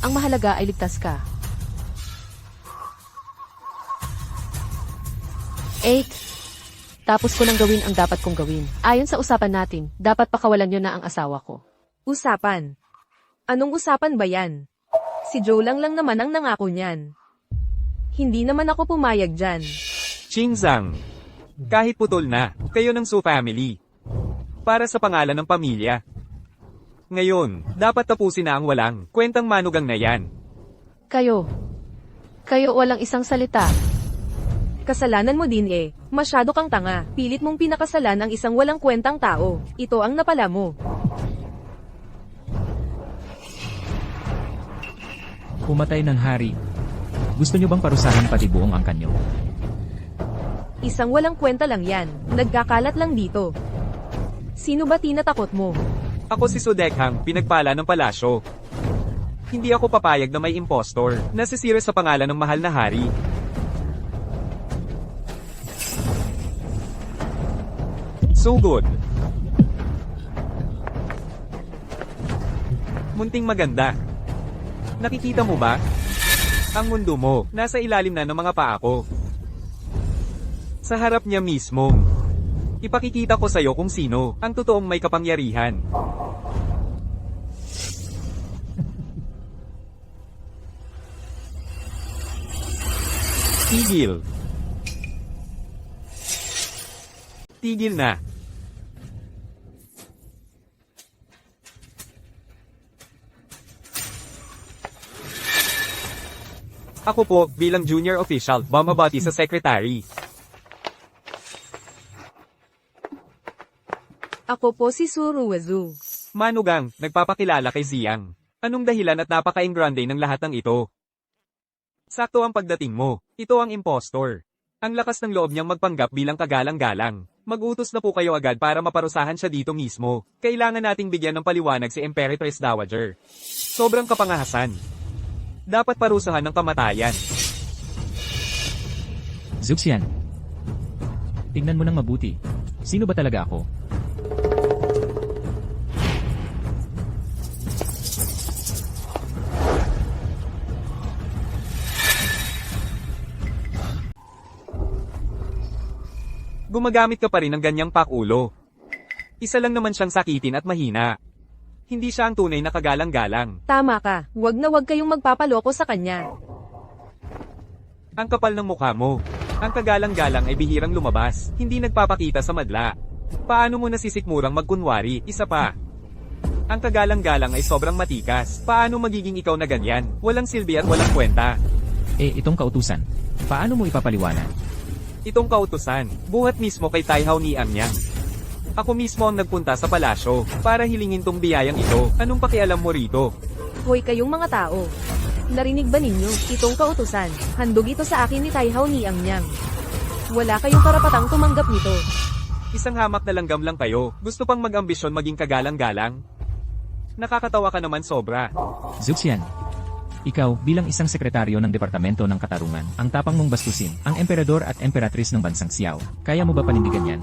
Ang mahalaga ay ligtas ka. 8. Tapos ko nang gawin ang dapat kong gawin. Ayon sa usapan natin, dapat pakawalan niyo na ang asawa ko. Usapan. Anong usapan ba yan? Si Joe lang naman ang nangako niyan. Hindi naman ako pumayag dyan. Qingzang. Kahit putol na, kayo ng Su family. Para sa pangalan ng pamilya. Ngayon, dapat tapusin na ang walang kwentang manugang na yan. Kayo walang isang salita. Kasalanan mo din eh. Masyado kang tanga. Pilit mong pinakasalan ang isang walang kwentang tao. Ito ang napala mo. Pumatay ng hari. Gusto niyo bang parusahan pati buong angkan niyo? Isang walang kwenta lang yan. Nagkakalat lang dito. Sino ba tinatakot mo? Ako si Su Dekhang, pinagpala ng palasyo. Hindi ako papayag na may impostor, nasisira sa pangalan ng mahal na hari. So good. Munting maganda. Nakikita mo ba? Ang mundo mo, nasa ilalim na ng mga paa ko. Sa harap niya mismo. Ipakikita ko sa'yo kung sino ang totoong may kapangyarihan. Tigil. Tigil na. Ako po, bilang junior official, bumabati sa secretary. Ako po si Su Ruizu. Manugang, nagpapakilala kay Ziyang. Anong dahilan at napaka-ingrande ng lahat ng ito? Sakto ang pagdating mo. Ito ang impostor. Ang lakas ng loob niyang magpanggap bilang kagalang-galang. Mag-utos na po kayo agad para maparusahan siya dito mismo. Kailangan nating bigyan ng paliwanag si Emperatrice Dowager. Sobrang kapangahasan. Dapat parusahan ng kamatayan. Zuxian. Tingnan mo nang mabuti. Sino ba talaga ako? Gumagamit ka pa rin ng ganyang pakulo. Isa lang naman siyang sakitin at mahina. Hindi siya ang tunay na kagalang-galang. Tama ka. Huwag na huwag kayong magpapaloko sa kanya. Ang kapal ng mukha mo. Ang kagalang-galang ay bihirang lumabas, hindi nagpapakita sa madla. Paano mo nasisikmurang magkunwari? Isa pa. Ang kagalang-galang ay sobrang matikas. Paano magiging ikaw na ganyan? Walang silbi at walang kwenta. Itong kautusan. Paano mo ipapaliwanag? Itong kautusan, buhat mismo kay Tai Hao ni Anyang. Ako mismo ang nagpunta sa palasyo para hilingin tong biyayang ito. Anong pakialam mo rito? Hoy kayong mga tao. Narinig ba ninyo? Itong kautusan. Handog ito sa akin ni Tai Hao ni Anyang. Wala kayong karapatang tumanggap nito. Isang hamak na langgam lang kayo. Gusto pang mag-ambisyon maging kagalang-galang? Nakakatawa ka naman sobra. Zuxian. Ikaw, bilang isang sekretaryo ng Departamento ng Katarungan, ang tapang mong bastusin, ang emperador at emperatrice ng bansang Xiao. Kaya mo ba panindigan yan?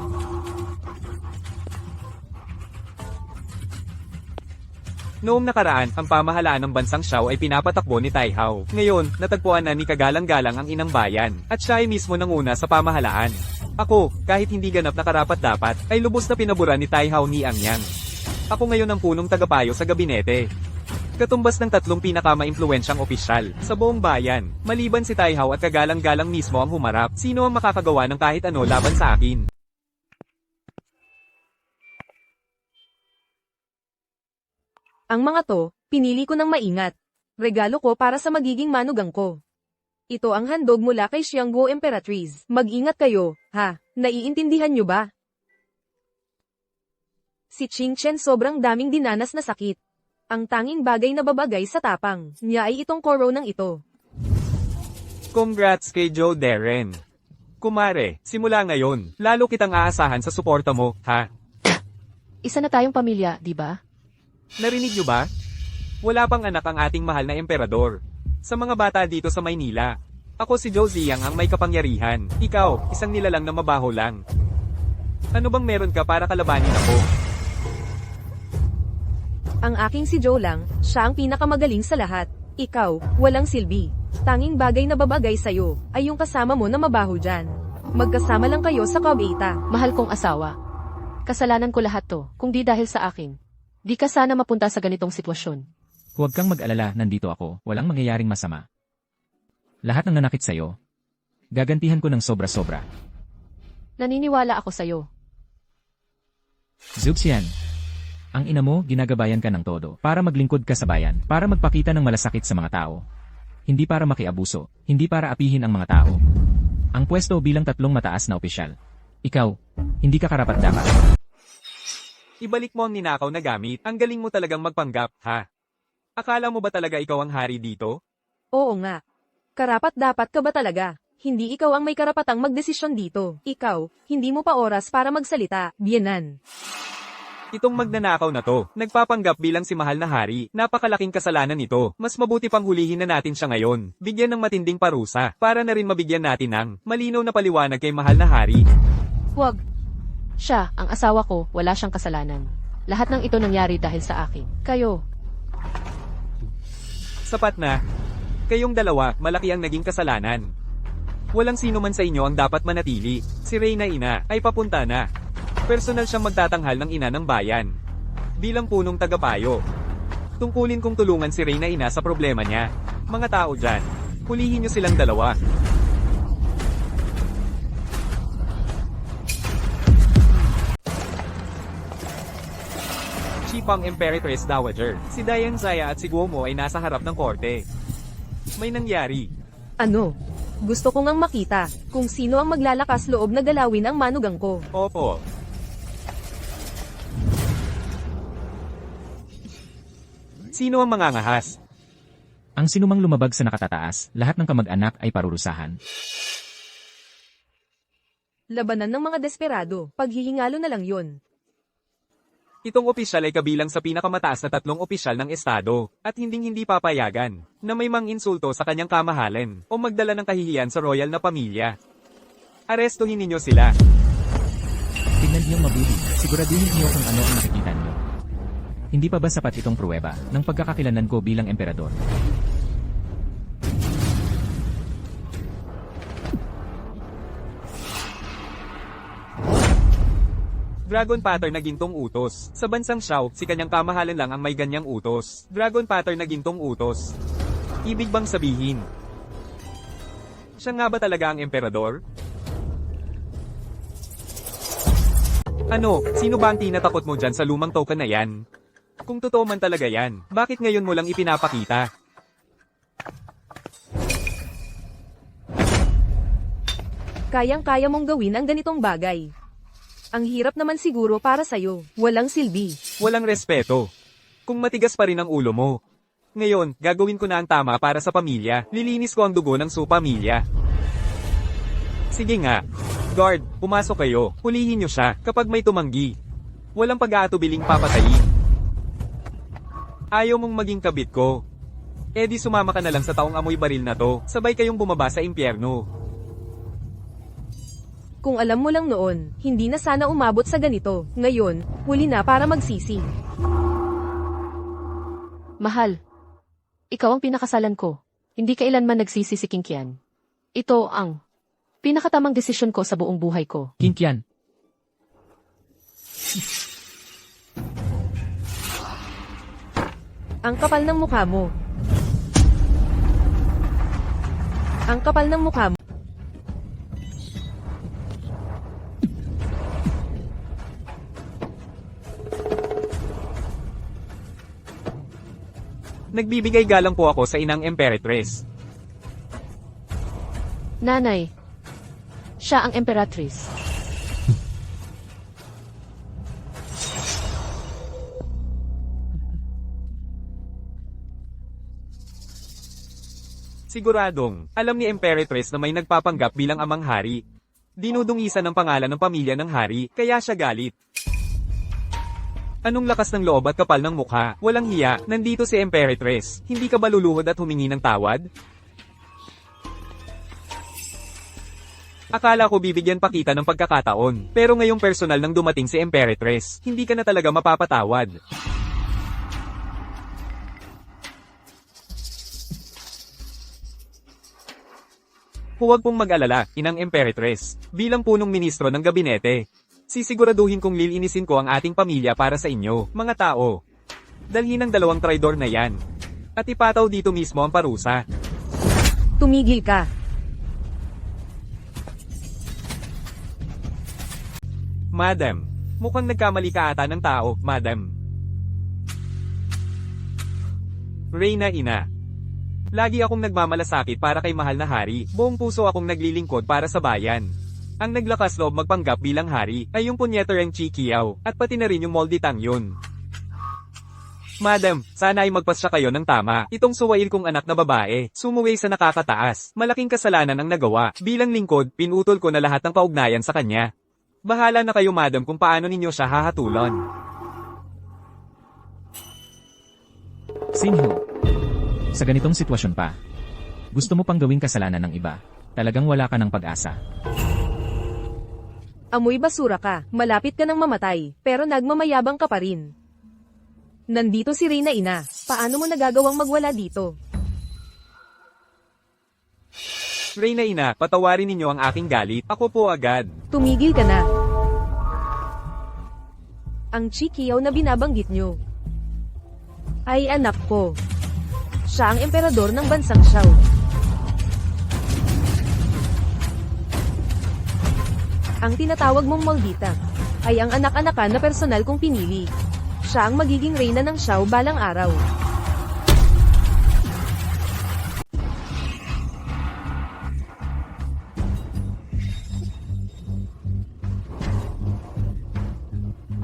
Noong nakaraan, ang pamahalaan ng bansang Xiao ay pinapatakbo ni Tai Hao. Ngayon, natagpuan na ni Kagalang-galang ang inang bayan, at siya ay mismo nanguna sa pamahalaan. Ako, kahit hindi ganap na karapat-dapat, ay lubos na pinabura ni Tai Hao ni Ang Yang. Ako ngayon ang punong tagapayo sa gabinete. Katumbas ng tatlong pinakama-impluwensyang opisyal sa buong bayan. Maliban si Tai Hao at Kagalang-galang mismo ang humarap, sino ang makakagawa ng kahit ano laban sa akin? Ang mga to, pinili ko ng maingat. Regalo ko para sa magiging manugang ko. Ito ang handog mula kay Xiangguo Emperatriz. Mag-ingat kayo, ha? Naiintindihan nyo ba? Si Qing Chen sobrang daming dinanas na sakit. Ang tanging bagay na babagay sa tapang niya ay itong koronang ito. Congrats kay Joe Darren. Kumare, simula ngayon, lalo kitang aasahan sa suporta mo, ha? Isa na tayong pamilya, di ba? Narinig nyo ba? Wala pang anak ang ating mahal na emperador. Sa mga bata dito sa Maynila, ako si Joe Ziyang ang may kapangyarihan. Ikaw, isang nilalang na mabaho lang. Ano bang meron ka para kalabanin ako? Ang aking si Joe lang, siya ang pinakamagaling sa lahat. Ikaw, walang silbi. Tanging bagay na babagay sa'yo, ay yung kasama mo na mabaho dyan. Magkasama lang kayo sa Cobeta. Mahal kong asawa. Kasalanan ko lahat to, kung di dahil sa akin. Di ka sana mapunta sa ganitong sitwasyon. Huwag kang mag-alala, nandito ako, walang mangyayaring masama. Lahat ng nanakit sa'yo, gagantihan ko ng sobra-sobra. Naniniwala ako sa'yo. Zubsian, ang ina mo, ginagabayan ka ng todo, para maglingkod ka sa bayan, para magpakita ng malasakit sa mga tao. Hindi para makiabuso, hindi para apihin ang mga tao. Ang pwesto bilang tatlong mataas na opisyal. Ikaw, hindi ka karapat-dapat. Ibalik mo ang ninakaw na gamit, ang galing mo talagang magpanggap, ha? Akala mo ba talaga ikaw ang hari dito? Oo nga. Karapat dapat ka ba talaga? Hindi ikaw ang may karapatang magdesisyon dito. Ikaw, hindi mo pa oras para magsalita, Bienan. Itong magnanakaw na to, nagpapanggap bilang si mahal na hari, napakalaking kasalanan nito. Mas mabuti pang hulihin na natin siya ngayon. Bigyan ng matinding parusa, para na rin mabigyan natin ng malinaw na paliwanag kay mahal na hari. Huwag. Siya, ang asawa ko, wala siyang kasalanan. Lahat ng ito nangyari dahil sa akin. Kayo, Sapat na. Kayong dalawa, malaki ang naging kasalanan. Walang sino man sa inyo ang dapat manatili. Si Reyna Ina ay papunta na. Personal siyang magtatanghal ng ina ng bayan. Bilang punong tagapayo. Tungkulin kong tulungan si Reyna Ina sa problema niya. Mga tao dyan, hulihin niyo silang dalawa. Pang Emperatress Dowager, si Diane Zaya at si Guomo ay nasa harap ng korte. May nangyari. Ano? Gusto ko ngang makita kung sino ang maglalakas loob na galawin ang manugang ko. Opo. Sino ang mangangahas? Ang sinumang lumabag sa nakatataas, lahat ng kamag-anak ay parurusahan. Labanan ng mga desperado, paghihingalo na lang yun. Itong opisyal ay kabilang sa pinakamataas na tatlong opisyal ng estado, at hinding-hindi papayagan, na may mang-insulto sa kanyang kamahalan, o magdala ng kahihiyan sa royal na pamilya. Arestuhin ninyo sila. Tingnan niyong mabuti, siguraduhin niyo kung ano ang nakikita niyo. Hindi pa ba sapat itong pruweba ng pagkakakilanlan ko bilang emperador? Dragon pattern na gintong utos. Sa bansang Xiao, si kanyang kamahalan lang ang may ganyang utos. Dragon pattern na gintong utos. Ibig bang sabihin? Siya nga ba talaga ang emperador? Ano, sino ba ang tinatakot mo dyan sa lumang token na yan? Kung totoo man talaga yan, bakit ngayon mo lang ipinapakita? Kayang-kaya mong gawin ang ganitong bagay. Ang hirap naman siguro para sa'yo. Walang silbi. Walang respeto. Kung matigas pa rin ang ulo mo. Ngayon, gagawin ko na ang tama para sa pamilya. Lilinis ko ang dugo ng pamilya. Sige nga. Guard, pumasok kayo. Hulihin niyo siya kapag may tumanggi. Walang pag-aatubiling papatayin. Ayaw mong maging kabit ko. Eh di sumama ka na lang sa taong amoy baril na to. Sabay kayong bumaba sa impyerno. Kung alam mo lang noon, hindi na sana umabot sa ganito. Ngayon, huli na para magsisi. Mahal. Ikaw ang pinakasalan ko. Hindi kailanman nagsisi si Kinkian. Ito ang pinakatamang desisyon ko sa buong buhay ko. Kinkian, Ang kapal ng mukha mo. Ang kapal ng mukha mo. Nagbibigay galang po ako sa inang Emperatress. Nanay. Siya ang emperatrice. Siguradong, alam ni Emperatress na may nagpapanggap bilang amang hari. Dinudungisan ng pangalan ng pamilya ng hari, kaya siya galit. Anong lakas ng loob at kapal ng mukha? Walang hiya, nandito si Emperatress. Hindi ka ba luluhod at humingi ng tawad? Akala ko bibigyan pa kita ng pagkakataon, pero ngayong personal nang dumating si Emperatress, hindi ka na talaga mapapatawad. Huwag pong mag-alala, inang Emperatress. Bilang punong ministro ng gabinete, sisiguraduhin kong lilinisin ko ang ating pamilya para sa inyo, mga tao. Dalhin ang 2 traidor na yan. At ipataw dito mismo ang parusa. Tumigil ka. Madam, mukhang nagkamali ka ata ng tao, madam. Reyna ina. Lagi akong nagmamalasakit para kay mahal na hari, buong puso akong naglilingkod para sa bayan. Ang naglakas loob magpanggap bilang hari, ay yung punyetereng Chi Kiao, at pati na rin yung Molditang yun. Madam, sana ay magpasya kayo ng tama. Itong suwail kong anak na babae, sumuway sa nakakataas. Malaking kasalanan ang nagawa. Bilang lingkod, pinutol ko na lahat ng kaugnayan sa kanya. Bahala na kayo madam kung paano ninyo siya hahatulan. Sinho. Sa ganitong sitwasyon pa, gusto mo pang gawing kasalanan ng iba, talagang wala ka ng pag-asa. Amoy basura ka. Malapit ka ng mamatay, pero nagmamayabang ka pa rin. Nandito si Reyna ina. Paano mo nagagawang magwala dito? Reyna ina, patawarin ninyo ang aking galit. Ako po agad. Tumigil ka na. Ang Chi Kiao na binabanggit nyo ay anak ko. Siya ang emperador ng bansang Xiao. Ang tinatawag mong Moldita ay ang anak-anakan na personal kong pinili. Siya ang magiging reyna ng Xiao balang araw.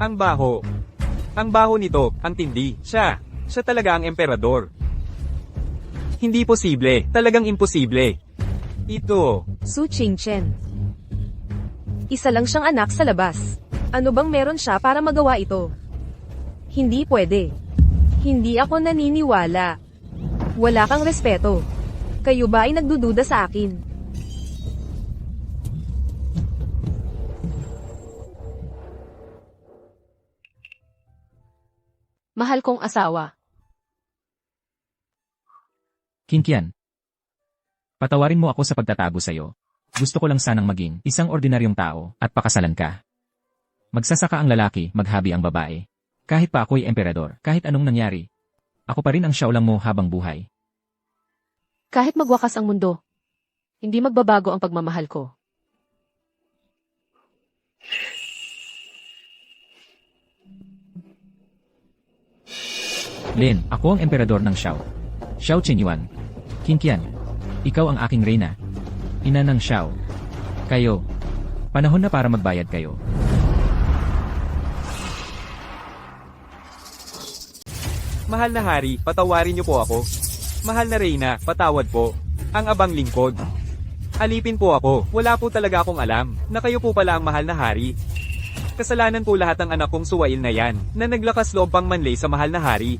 Ang baho. Ang baho nito, ang tindi. Siya talaga ang emperador. Hindi posible, talagang imposible. Ito. Su Qingchen. Isa lang siyang anak sa labas. Ano bang meron siya para magawa ito? Hindi pwede. Hindi ako naniniwala. Wala kang respeto. Kayo ba ay nagdududa sa akin? Mahal kong asawa. Kinkian. Patawarin mo ako sa pagtatago sa'yo. Gusto ko lang sanang maging isang ordinaryong tao at pakasalan ka. Magsasaka ang lalaki, maghabi ang babae. Kahit pa ako'y emperador, kahit anong nangyari. Ako pa rin ang Xiaolang mo habang buhay. Kahit magwakas ang mundo, hindi magbabago ang pagmamahal ko. Lin, ako ang emperador ng Xiao. Xiao Qinyuan. Kinkian. Ikaw ang aking reyna. Ina ng Xiao. Kayo. Panahon na para magbayad kayo. Mahal na hari, patawarin niyo po ako. Mahal na reyna, patawad po. Ang abang lingkod. Alipin po ako, wala po talaga akong alam, na kayo po pala ang mahal na hari. Kasalanan po lahat ng anak kong suwail na yan, na naglakas loob pang manlay sa mahal na hari.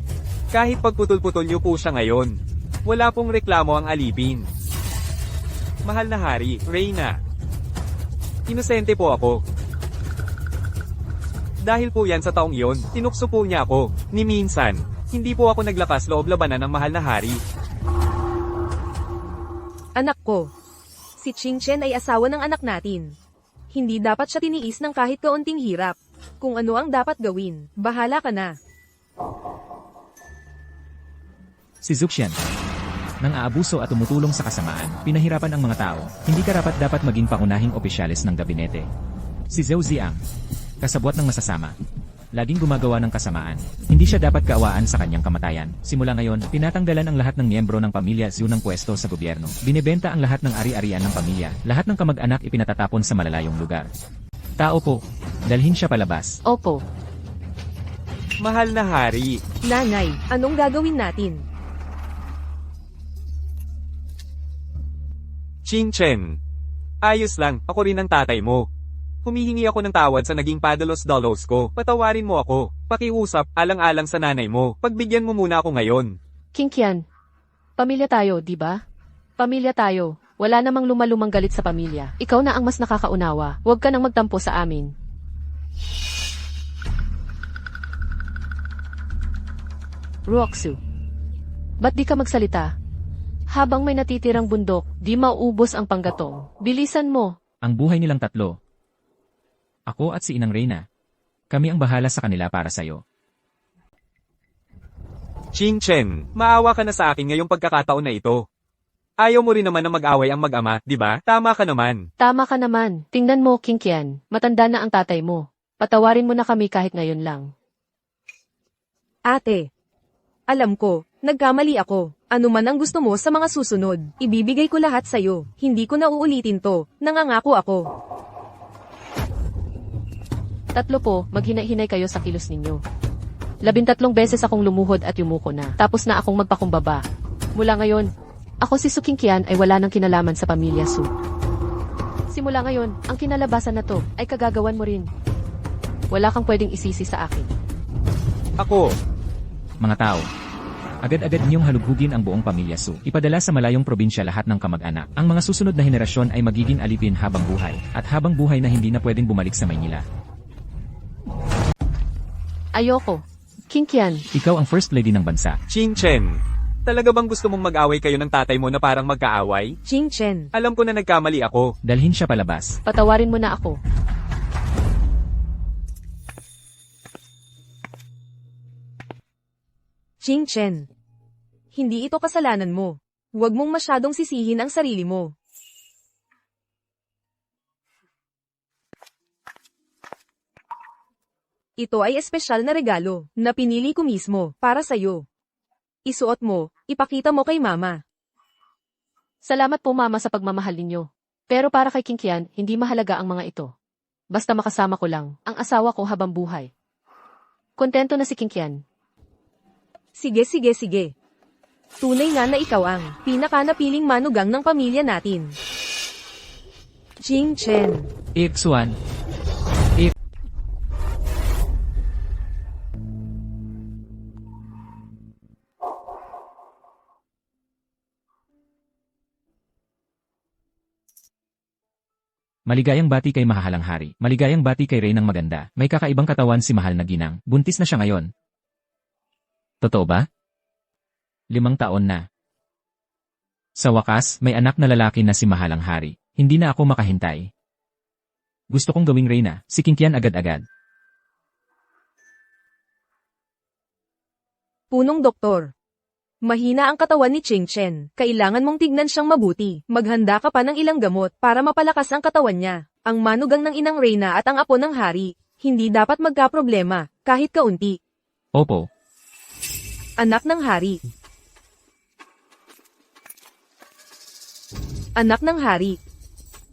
Kahit pagputol-putol niyo po siya ngayon, wala pong reklamo ang alipin. Mahal na hari, reyna. Inosente po ako. Dahil po yan sa taong iyon, tinukso po niya ako, ni minsan. Hindi po ako naglakas loob labanan ng mahal na hari. Anak ko. Si Ching Chen ay asawa ng anak natin. Hindi dapat siya tiniis ng kahit kaunting hirap. Kung ano ang dapat gawin, bahala ka na. Si Zuxian. Nang aabuso at tumutulong sa kasamaan, pinahirapan ang mga tao, hindi karapat dapat maging pangunahing opisyalis ng gabinete. Si Zhou Ziang. Kasabwat ng masasama. Laging gumagawa ng kasamaan. Hindi siya dapat kaawaan sa kanyang kamatayan. Simula ngayon, tinatanggalan ang lahat ng miyembro ng pamilya Zhu ng pwesto sa gobyerno. Binebenta ang lahat ng ari-arian ng pamilya. Lahat ng kamag-anak ipinatatapon sa malalayong lugar. Tao po, dalhin siya palabas. Opo. Mahal na hari. Nanay, anong gagawin natin? Ching Chen. Ayos lang, ako rin ang tatay mo. Humihingi ako ng tawad sa naging padalos-dalos ko. Patawarin mo ako. Pakiusap, alang-alang sa nanay mo. Pagbigyan mo muna ako ngayon. King Qian. Pamilya tayo, di ba? Pamilya tayo. Wala namang lumalumang galit sa pamilya. Ikaw na ang mas nakakaunawa. Huwag ka nang magtampo sa amin. Ruoxu. Ba't di ka magsalita? Habang may natitirang bundok, di mauubos ang panggatong. Bilisan mo. Ang buhay nilang tatlo. Ako at si Inang Reyna. Kami ang bahala sa kanila para sa'yo. Ching Chen, maawa ka na sa akin ngayong pagkakataon na ito. Ayaw mo rin naman na mag-away ang mag-ama, di ba? Tama ka naman. Tama ka naman. Tingnan mo, King Qian. Matanda na ang tatay mo. Patawarin mo na kami kahit ngayon lang. Ate. Alam ko, nagkamali ako. Ano man ang gusto mo sa mga susunod, ibibigay ko lahat sa'yo. Hindi ko na uulitin to. Nangangako ako. Tatlo po, maghinay-hinay kayo sa kilos ninyo. 13 beses akong lumuhod at yumuko na. Tapos na akong magpakumbaba. Mula ngayon, ako si Su King Qian ay wala nang kinalaman sa pamilya Su. Simula ngayon, ang kinalabasan na to ay kagagawan mo rin. Wala kang pwedeng isisi sa akin. Ako. Mga tao. Agad-agad niyong halugugin ang buong pamilya Su. Ipadala sa malayong probinsya lahat ng kamag-anak. Ang mga susunod na henerasyon ay magiging alipin habang buhay. At habang buhay na hindi na pwedeng bumalik sa Maynila. Ayoko. King Qian. Ikaw ang first lady ng bansa. Ching Chen. Talaga bang gusto mong mag-away kayo ng tatay mo na parang magkaaway? Ching Chen. Alam ko na nagkamali ako. Dalhin siya palabas. Patawarin mo na ako. Ching Chen. Hindi ito kasalanan mo. Huwag mong masyadong sisihin ang sarili mo. Ito ay espesyal na regalo na pinili ko mismo para sa'yo. Isuot mo, ipakita mo kay mama. Salamat po mama sa pagmamahal ninyo. Pero para kay King Qian, hindi mahalaga ang mga ito. Basta makasama ko lang, ang asawa ko habang buhay. Kontento na si King Qian. Sige. Tunay nga na ikaw ang pinakanapiling manugang ng pamilya natin. Ching Chen. Ixuan. Maligayang bati kay mahahalang hari. Maligayang bati kay Reynang maganda. May kakaibang katawan si mahal na ginang. Buntis na siya ngayon. Totoo ba? 5 taon na. Sa wakas, may anak na lalaki na si mahalang hari. Hindi na ako makahintay. Gusto kong gawing Reyna, si King Qian agad-agad. Punong doktor. Mahina ang katawan ni Ching Chen. Kailangan mong tignan siyang mabuti. Maghanda ka pa ng ilang gamot para mapalakas ang katawan niya. Ang manugang ng Inang Reyna at ang apo ng hari, hindi dapat magkaproblema, kahit kaunti. Opo. Anak ng hari. Anak ng hari.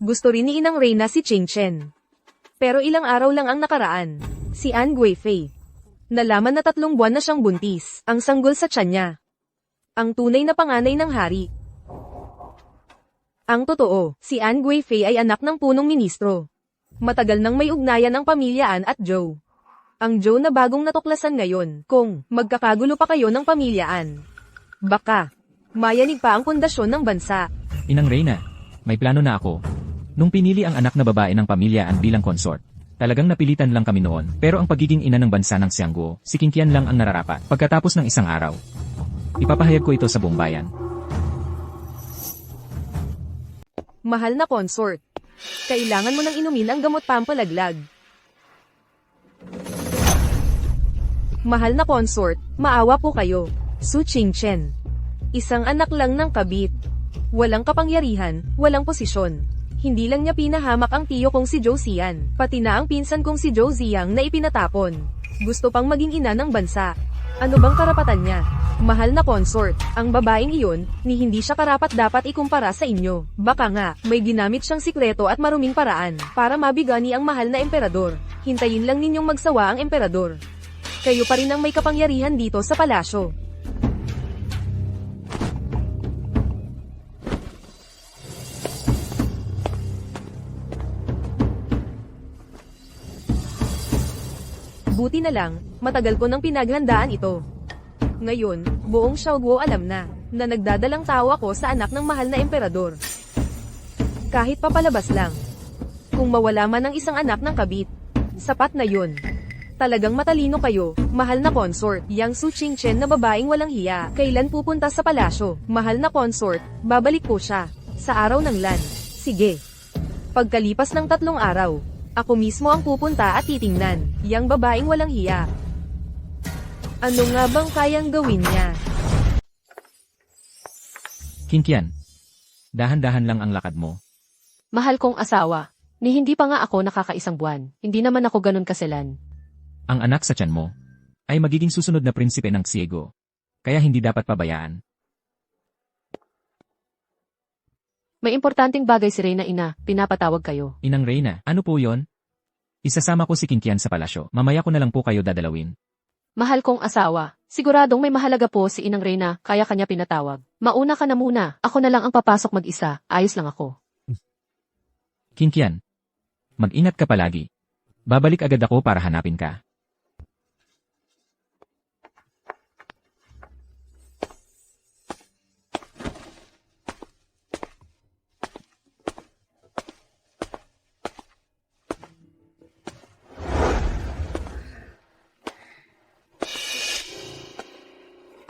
Gusto rin ni Inang Reyna si Ching Chen. Pero ilang araw lang ang nakaraan. Si An Guifei. Nalaman na 3 buwan na siyang buntis, ang sanggol sa tiyan niya. Ang tunay na panganay ng hari. Ang totoo, si An Guifei ay anak ng punong ministro. Matagal nang may ugnayan ang pamilya An at Zhou. Ang Zhou na bagong natuklasan ngayon, kung magkakagulo pa kayo ng pamilya An. Baka, mayanig pa ang pundasyon ng bansa. Inang Reyna, may plano na ako. Nung pinili ang anak na babae ng pamilya An bilang consort, Talagang napilitan lang kami noon, pero ang pagiging ina ng bansa ng Xiangguo, si Qingqian lang ang nararapat. Pagkatapos ng isang araw, ipapahayag ko ito sa buong bayan. Mahal na consort, kailangan mo nang inumin ang gamot pampalaglag. Mahal na consort, maawa po kayo. Su Qingchen. Isang anak lang ng kabit. Walang kapangyarihan, walang posisyon. Hindi lang niya pinahamak ang tiyo kong si Zhou Xian, pati na ang pinsan kong si Zhou Ziyang na ipinatapon. Gusto pang maging ina ng bansa. Ano bang karapatan niya? Mahal na consort, ang babaeng iyon, ni hindi siya karapat-dapat ikumpara sa inyo. Baka nga, may ginamit siyang sikreto at maruming paraan, para mabigani ang mahal na emperador. Hintayin lang ninyong magsawa ang emperador. Kayo pa rin ang may kapangyarihan dito sa palasyo. Buti na lang, matagal ko nang pinaghandaan ito. Ngayon, buong Xiaoguo alam na nagdadalang tao ako sa anak ng mahal na emperador. Kahit papalabas lang. Kung mawala man ang isang anak ng kabit, sapat na yun. Talagang matalino kayo, mahal na consort. Yang Su Qingchen na babaeng walang hiya, kailan pupunta sa palasyo? Mahal na consort, babalik po siya. Sa araw ng LAN. Sige. Pagkalipas ng 3 araw, ako mismo ang pupunta at titingnan, yang babaeng walang hiya. Ano nga bang kayang gawin niya? Qingqian, dahan-dahan lang ang lakad mo. Mahal kong asawa, ni hindi pa nga ako nakakaisang buwan. Hindi naman ako ganun kaselan. Ang anak sa tiyan mo ay magiging susunod na prinsipe ng Xiego, kaya hindi dapat pabayaan. May importanteng bagay si Reyna ina, pinapatawag kayo. Inang Reyna, ano po yon? Isasama ko si Qingqian sa palasyo. Mamaya ko na lang po kayo dadalawin. Mahal kong asawa, siguradong may mahalaga po si Inang Reyna, kaya kanya pinatawag. Mauna ka na muna, ako na lang ang papasok mag-isa, ayos lang ako. Qingqian, mag-ingat ka palagi. Babalik agad ako para hanapin ka.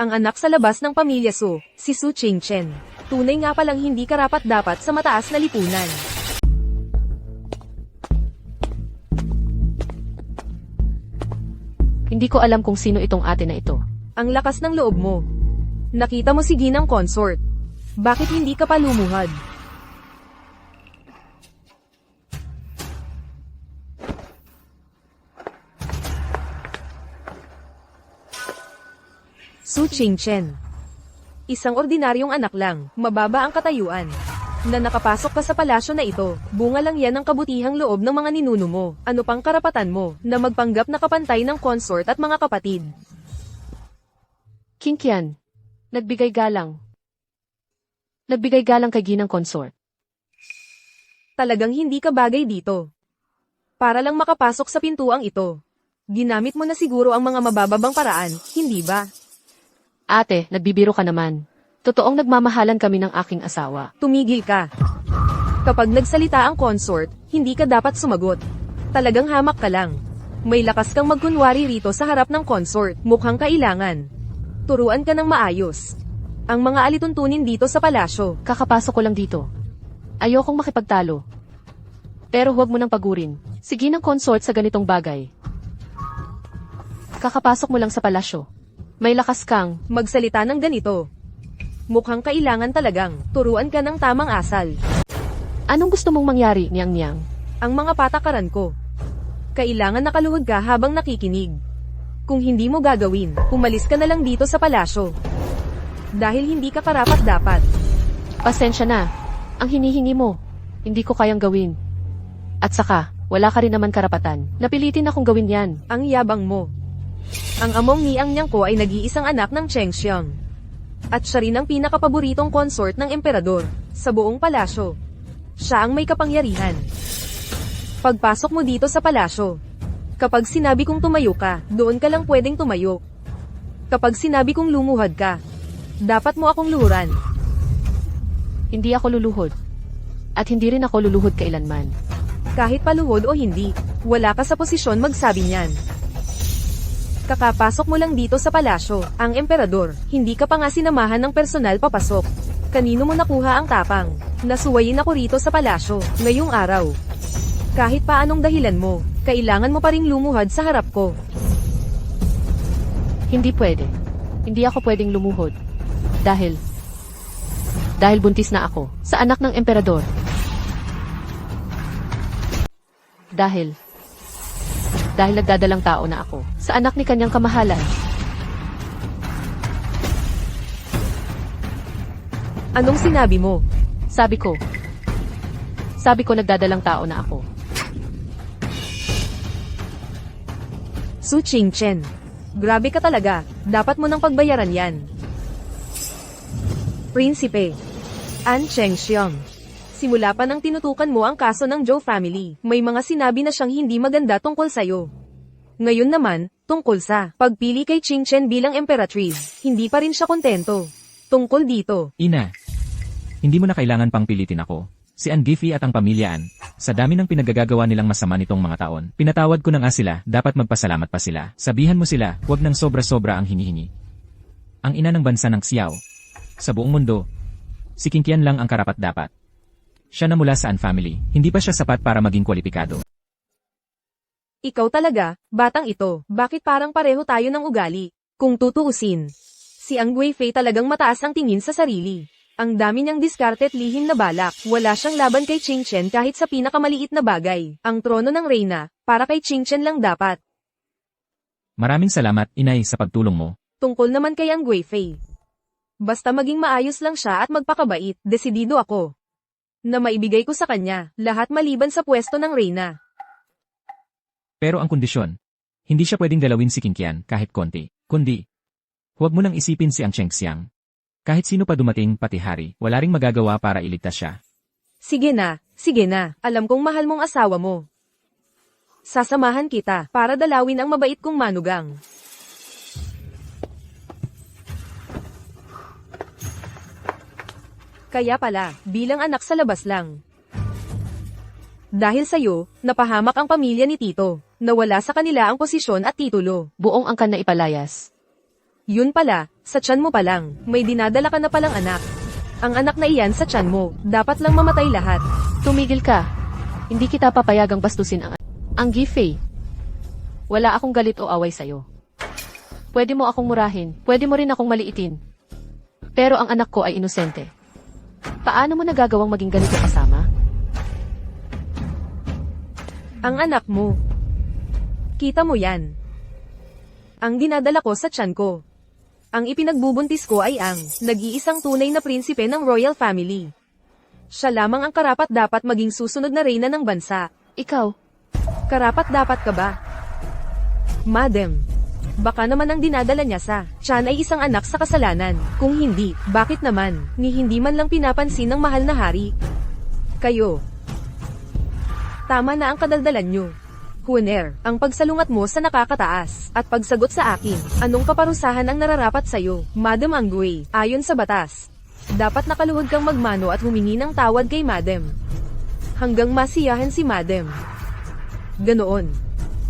Ang anak sa labas ng pamilya Su, si Su Qingchen. Tunay nga palang hindi karapat-dapat sa mataas na lipunan. Hindi ko alam kung sino itong ate na ito. Ang lakas ng loob mo. Nakita mo si Ginang consort. Bakit hindi ka pa lumuhad? Su Qingchen. Isang ordinaryong anak lang, mababa ang katayuan. Na nakapasok ka sa palasyo na ito, bunga lang yan ng kabutihang loob ng mga ninuno mo. Ano pang karapatan mo, na magpanggap na kapantay ng consort at mga kapatid? Qingqian, nagbigay galang. Nagbigay galang kay Ginang consort. Talagang hindi ka bagay dito. Para lang makapasok sa pintuang ito. Ginamit mo na siguro ang mga mabababang paraan, hindi ba? Ate, nagbibiro ka naman. Totoong nagmamahalan kami ng aking asawa. Tumigil ka. Kapag nagsalita ang consort, hindi ka dapat sumagot. Talagang hamak ka lang. May lakas kang magkunwari rito sa harap ng consort, mukhang kailangan. Turuan ka ng maayos. Ang mga alituntunin dito sa palasyo. Kakapasok ko lang dito. Ayokong makipagtalo. Pero huwag mo nang pagurin. Sige ng consort sa ganitong bagay. Kakapasok mo lang sa palasyo. May lakas kang magsalita ng ganito. Mukhang kailangan talagang turuan ka ng tamang asal. Anong gusto mong mangyari, Niang? Ang mga patakaran ko. Kailangan nakaluhod ka habang nakikinig. Kung hindi mo gagawin, umalis ka na lang dito sa palasyo. Dahil hindi ka karapat-dapat. Pasensya na. Ang hinihingi mo, hindi ko kayang gawin. At saka, wala ka rin naman karapatan. Napilitin akong gawin yan. Ang yabang mo. Ang among Niang ko ay nag-iisang anak ng Cheng Xiang. At siya rin ang pinakapaboritong consort ng emperador sa buong palasyo. Siya ang may kapangyarihan. Pagpasok mo dito sa palasyo, kapag sinabi kong tumayo ka, doon ka lang pwedeng tumayo. Kapag sinabi kong lumuhad ka, dapat mo akong luhuran. Hindi ako luluhod. At hindi rin ako luluhod kailanman. Kahit paluhod o hindi, Wala ka sa posisyon magsabi niyan. Kakapasok mo lang dito sa palasyo, ang emperador, hindi ka pa nga sinamahan ng personal papasok. Kanino mo nakuha ang tapang? Nasuwayin ako rito sa palasyo, ngayong araw. Kahit pa anong dahilan mo, kailangan mo pa ring lumuhad sa harap ko. Hindi pwede. Hindi ako pwedeng lumuhod. Dahil buntis na ako sa anak ng emperador. Dahil nagdadalang tao na ako sa anak ni kanyang kamahalan. Anong sinabi mo? Sabi ko nagdadalang tao na ako. Su Qingchen. Grabe ka talaga, dapat mo nang pagbayaran yan. Prinsipe. An Chengxiang. Simula pa nang tinutukan mo ang kaso ng Zhou family, may mga sinabi na siyang hindi maganda tungkol sa'yo. Ngayon naman, tungkol sa pagpili kay Qingchen bilang emperatrice, hindi pa rin siya kontento. Tungkol dito, Ina, hindi mo na kailangan pang pilitin ako. Si Angifi at ang pamilya An, sa dami ng pinaggagawa nilang masama nitong mga taon, pinatawad ko na nga sila, dapat magpasalamat pa sila. Sabihan mo sila, huwag nang sobra-sobra ang hinihingi. Ang ina ng bansa ng Xiao. Sa buong mundo, si Qingqian lang ang karapat-dapat. Siya na mula sa An family, hindi pa siya sapat para maging kwalipikado. ikaw talaga, batang ito, bakit parang pareho tayo ng ugali? Kung tutuusin, si Ang Guifei talagang mataas ang tingin sa sarili. Ang dami niyang diskarte at lihim na balak, wala siyang laban kay Qingchen kahit sa pinakamaliit na bagay. Ang trono ng reyna, para kay Qingchen lang dapat. Maraming salamat, inay, sa pagtulong mo. Tungkol naman kay Ang Guifei. Basta maging maayos lang siya at magpakabait, desidido ako na maibigay ko sa kanya, lahat maliban sa pwesto ng reyna. Pero ang kondisyon, hindi siya pwedeng dalawin si Qingqian kahit konti, kundi, huwag mo nang isipin si Ang Chengxiang. Kahit sino pa dumating, pati hari, wala ring magagawa para iligtas siya. Sige na, alam kong mahal mong asawa mo. Sasamahan kita, para dalawin ang mabait kong manugang. Kaya pala, bilang anak sa labas lang. Dahil sa'yo, napahamak ang pamilya ni Tito, nawala sa kanila ang posisyon at titulo. Buong angkan na ipalayas. Yun pala, sa tiyan mo pa lang, may dinadala ka na palang anak. Ang anak na iyan sa tiyan mo, dapat lang mamatay lahat. Tumigil ka. Hindi kita papayagang bastusin ang Guifei. Wala akong galit o away sa'yo. Pwede mo akong murahin, pwede mo rin akong maliitin. Pero ang anak ko ay inosente. Paano mo nagagawang maging ganito kasama? Ang anak mo. Kita mo yan. Ang dinadala ko sa tiyan ko. Ang ipinagbubuntis ko ay ang nag-iisang tunay na prinsipe ng royal family. Siya lamang ang karapat-dapat maging susunod na reyna ng bansa. Ikaw, Karapat-dapat ka ba? Madam, baka naman ang dinadala niya sa tiyan ay isang anak sa kasalanan. Kung hindi, bakit naman, ni hindi man lang pinapansin ng mahal na hari? Kayo. Tama na ang kadaldalan nyo. Huner, ang pagsalungat mo sa nakakataas, at pagsagot sa akin, anong kaparusahan ang nararapat sa'yo, Madam Angui, ayon sa batas. Dapat nakaluhod kang magmano at humingi ng tawad kay Madam. Hanggang masiyahan si Madam. Ganoon.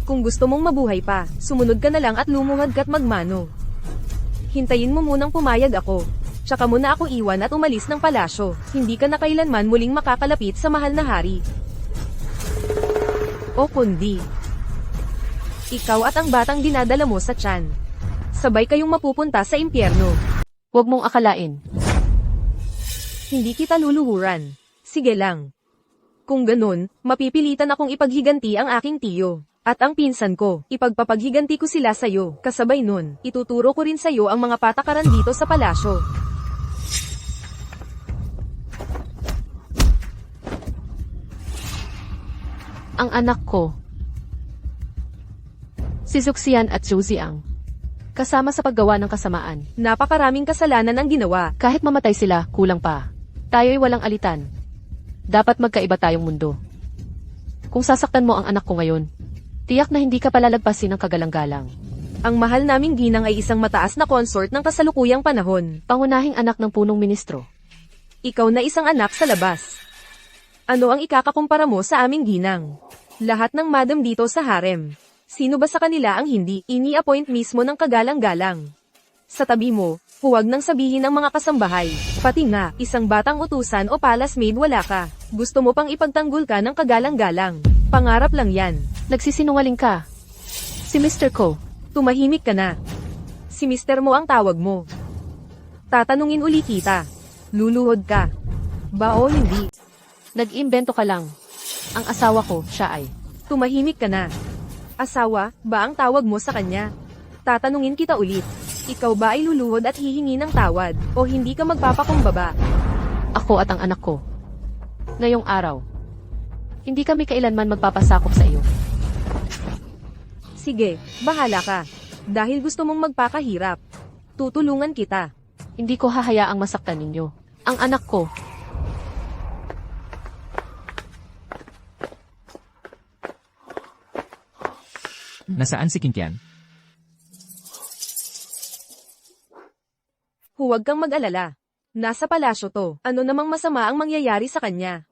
Kung gusto mong mabuhay pa, sumunod ka na lang at lumuhod ka't magmano. Hintayin mo munang pumayag ako. Tsaka mo na ako iwan at umalis ng palasyo, hindi ka na kailanman muling makakalapit sa mahal na hari. O kundi, ikaw at ang batang dinadala mo sa tiyan. Sabay kayong mapupunta sa impyerno. huwag mong akalain. Hindi kita luluhuran. Sige lang. Kung ganun, mapipilitan akong ipaghiganti ang aking tiyo. At ang pinsan ko, ipagpapaghiganti ko sila sa'yo. Kasabay nun, ituturo ko rin sa'yo ang mga patakaran dito sa palasyo. Ang anak ko, si Zuxian at Zhou Ziang, kasama sa paggawa ng kasamaan. Napakaraming kasalanan ang ginawa. Kahit mamatay sila, kulang pa. Tayo'y walang alitan. Dapat magkaiba tayong mundo. Kung sasaktan mo ang anak ko ngayon, tiyak na hindi ka palalagpasin ng kagalang-galang. Ang mahal naming ginang ay isang mataas na consort ng kasalukuyang panahon. Pangunahing anak ng punong ministro. Ikaw na isang anak sa labas. Ano ang ikakakumpara mo sa aming ginang? Lahat ng madam dito sa harem. Sino ba sa kanila ang hindi ini-appoint mismo ng kagalang-galang? Sa tabi mo, huwag nang sabihin ng mga kasambahay. Pati nga, isang batang utusan o palace maid wala ka. Gusto mo pang ipagtanggol ka ng kagalang-galang. Pangarap lang yan. Nagsisinungaling ka. Si Mr. Ko. Tumahimik ka na. Si Mr. mo ang tawag mo. Tatanungin uli kita. Luluhod ka. Ba o hindi? Nag-imbento ka lang. Ang asawa ko, siya ay. Tumahimik ka na. Asawa, ba ang tawag mo sa kanya? Tatanungin kita ulit. Ikaw ba ay luluhod at hihingi ng tawad, o hindi ka magpapakumbaba? Ako at ang anak ko. Ngayong araw. Hindi kami kailanman magpapasakop sa iyo. Sige, bahala ka. Dahil gusto mong magpakahirap. Tutulungan kita. Hindi ko hahayaang masaktan ninyo. Ang anak ko. Nasaan si Kinkian? Huwag kang mag-alala. Nasa palasyo to. Ano namang masama ang mangyayari sa kanya?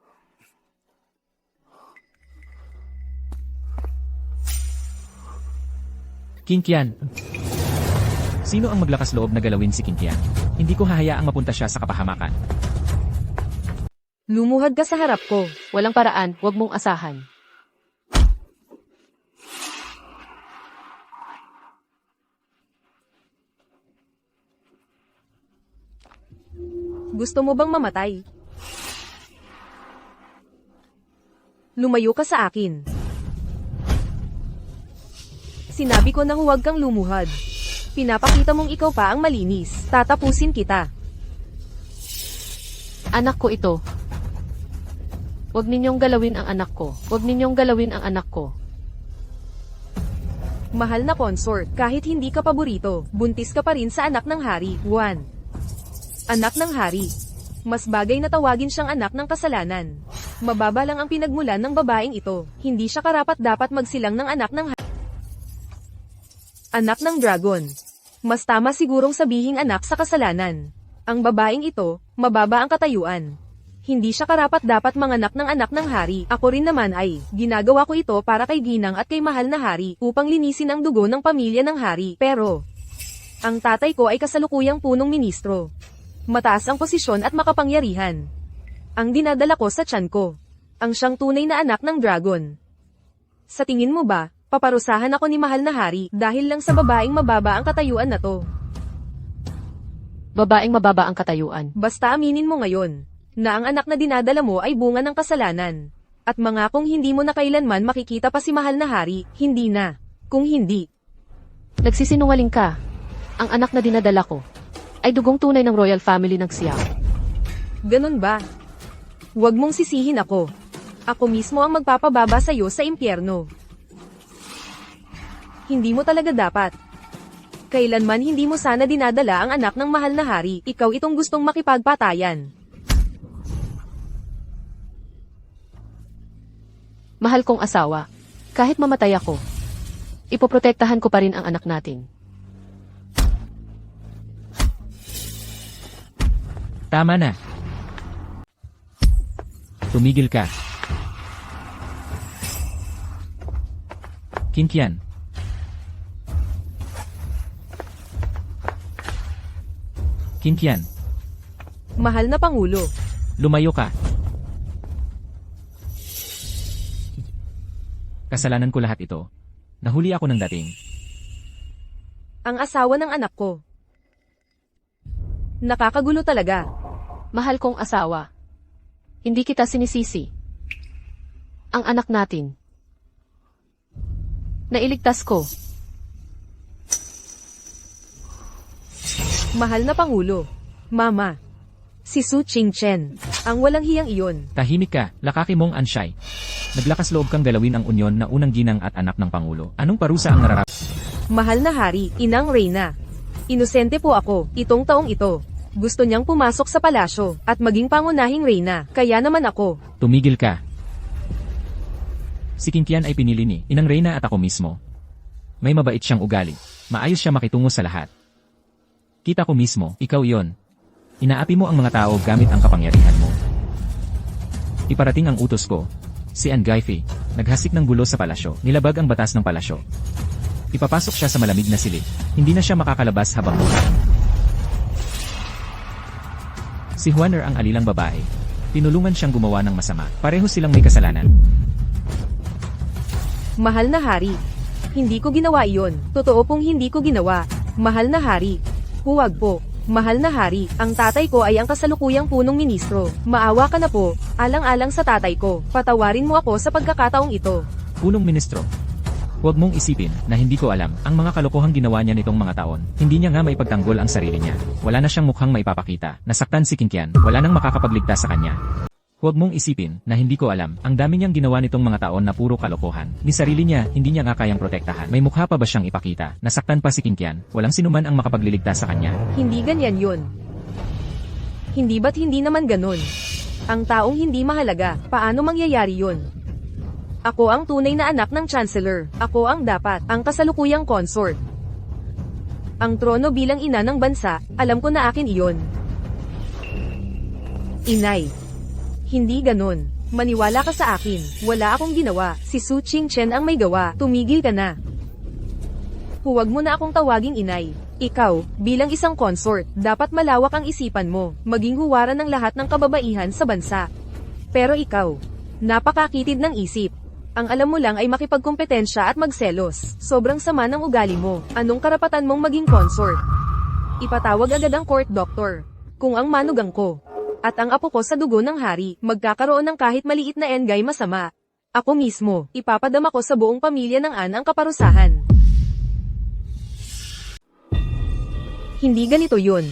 Kinkian. Sino ang maglakas loob na galawin si Kinkian? Hindi ko hahayaang mapunta siya sa kapahamakan. Lumuhad ka sa harap ko. Walang paraan, huwag mong asahan. Gusto mo bang mamatay? Lumayo ka sa akin. Sinabi ko na huwag kang lumuhad. Pinapakita mong ikaw pa ang malinis. Tatapusin kita. Anak ko ito. Huwag ninyong galawin ang anak ko. Huwag ninyong galawin ang anak ko. Mahal na consort, kahit hindi ka paborito, buntis ka pa rin sa anak ng hari. 1. Anak ng hari. Mas bagay na tawagin siyang anak ng kasalanan. Mababa lang ang pinagmulan ng babaeng ito. Hindi siya karapat-dapat magsilang ng anak ng hari. Anak ng dragon. Mas tama sigurong sabihing anak sa kasalanan. Ang babaeng ito, mababa ang katayuan. Hindi siya karapat-dapat manganak ng anak ng hari. Ako rin naman ay, ginagawa ko ito para kay Ginang at kay mahal na hari, upang linisin ang dugo ng pamilya ng hari. Pero, ang tatay ko ay kasalukuyang punong ministro. Mataas ang posisyon at makapangyarihan. Ang dinadala ko sa tiyan ko. Ang siyang tunay na anak ng dragon. Sa tingin mo ba, paparusahan ako ni mahal na hari dahil lang sa babaeng mababa ang katayuan na to? Babaeng mababa ang katayuan. Basta aminin mo ngayon, na ang anak na dinadala mo ay bunga ng kasalanan. At mangakong hindi mo na kailanman makikita pa si mahal na hari, hindi na. Kung hindi, Nagsisinungaling ka. Ang anak na dinadala ko ay dugong tunay ng royal family ng Xiao. ganun ba? Huwag mong sisihin ako. Ako mismo ang magpapababa sa iyo sa impyerno. Hindi mo talaga dapat. Kailanman hindi mo sana dinadala ang anak ng mahal na hari, ikaw itong gustong makipagpatayan. Mahal kong asawa. Kahit mamatay ako, ipoprotektahan ko pa rin ang anak natin. Tama na. Tumigil ka. Kinkian. Kinkian. Mahal na Pangulo. Lumayo ka. Kasalanan ko lahat ito. Nahuli ako ng dating. Ang asawa ng anak ko. Nakakagulo talaga. Mahal kong asawa. Hindi kita sinisisi. Ang anak natin. Nailigtas ko. Mahal na Pangulo. Mama. Si Su Qingchen. Ang walang hiyang iyon. Tahimik ka, lakaki mong Anshai. Naglakas loob kang galawin ang unyon na unang ginang at anak ng Pangulo. Anong parusa ang nararap? Mahal na hari, inang Reyna. Inosente po ako, itong taong ito. Gusto niyang pumasok sa palasyo, at maging pangunahing Reyna, kaya naman ako. Tumigil ka. Si Kinkian ay pinili ni Inang Reyna at ako mismo. May mabait siyang ugali. Maayos siya makitungo sa lahat. Kita ko mismo, ikaw yon. Inaapi mo ang mga tao gamit ang kapangyarihan mo. Iparating ang utos ko. Si Angaifi, naghasik ng gulo sa palasyo, nilabag ang batas ng palasyo. Ipapasok siya sa malamig na silid. Hindi na siya makakalabas habang buhay. Si Juaner ang alilang babae. Tinulungan siyang gumawa ng masama. Pareho silang may kasalanan. Mahal na hari. Hindi ko ginawa iyon. Totoo pong hindi ko ginawa. Mahal na hari. Huwag po. Mahal na hari, ang tatay ko ay ang kasalukuyang punong ministro. Maawa ka na po, alang-alang sa tatay ko. Patawarin mo ako sa pagkakataong ito. Punong ministro. Huwag mong isipin na hindi ko alam ang mga kalokohang ginawa niya nitong mga taon. Hindi niya nga maipagtanggol ang sarili niya. Wala na siyang mukhang maipapakita. Nasaktan si Qingqian. Wala nang makakapagligtas sa kanya. Huwag mong isipin na hindi ko alam ang dami niyang ginawa nitong mga taon na puro kalokohan. Ni sarili niya, hindi niya nga kayang protektahan. May mukha pa ba siyang ipakita? Nasaktan pa si Qingqian. Walang sinuman ang makapagliligtas sa kanya. Hindi ganyan yun. Hindi ba't hindi naman ganun? Ang taong hindi mahalaga, paano mangyayari yun? Ako ang tunay na anak ng Chancellor. Ako ang dapat, ang kasalukuyang consort. Ang trono bilang ina ng bansa, alam ko na akin iyon. Inay. Hindi ganun. Maniwala ka sa akin. Wala akong ginawa. Si Su Qingchen ang may gawa. Tumigil ka na. Huwag mo na akong tawaging inay. Ikaw, bilang isang consort, dapat malawak ang isipan mo. Maging huwaran ng lahat ng kababaihan sa bansa. Pero ikaw, napakakitid ng isip. Ang alam mo lang ay makipagkompetensya at magselos. Sobrang sama ng ugali mo. Anong karapatan mong maging consort? Ipatawag agad ang court doctor. Kung ang manugang ko at ang apo ko sa dugo ng hari, magkakaroon ng kahit maliit na engay masama. Ako mismo, ipapadama ko sa buong pamilya ng ang kaparusahan. Hindi ganito yun.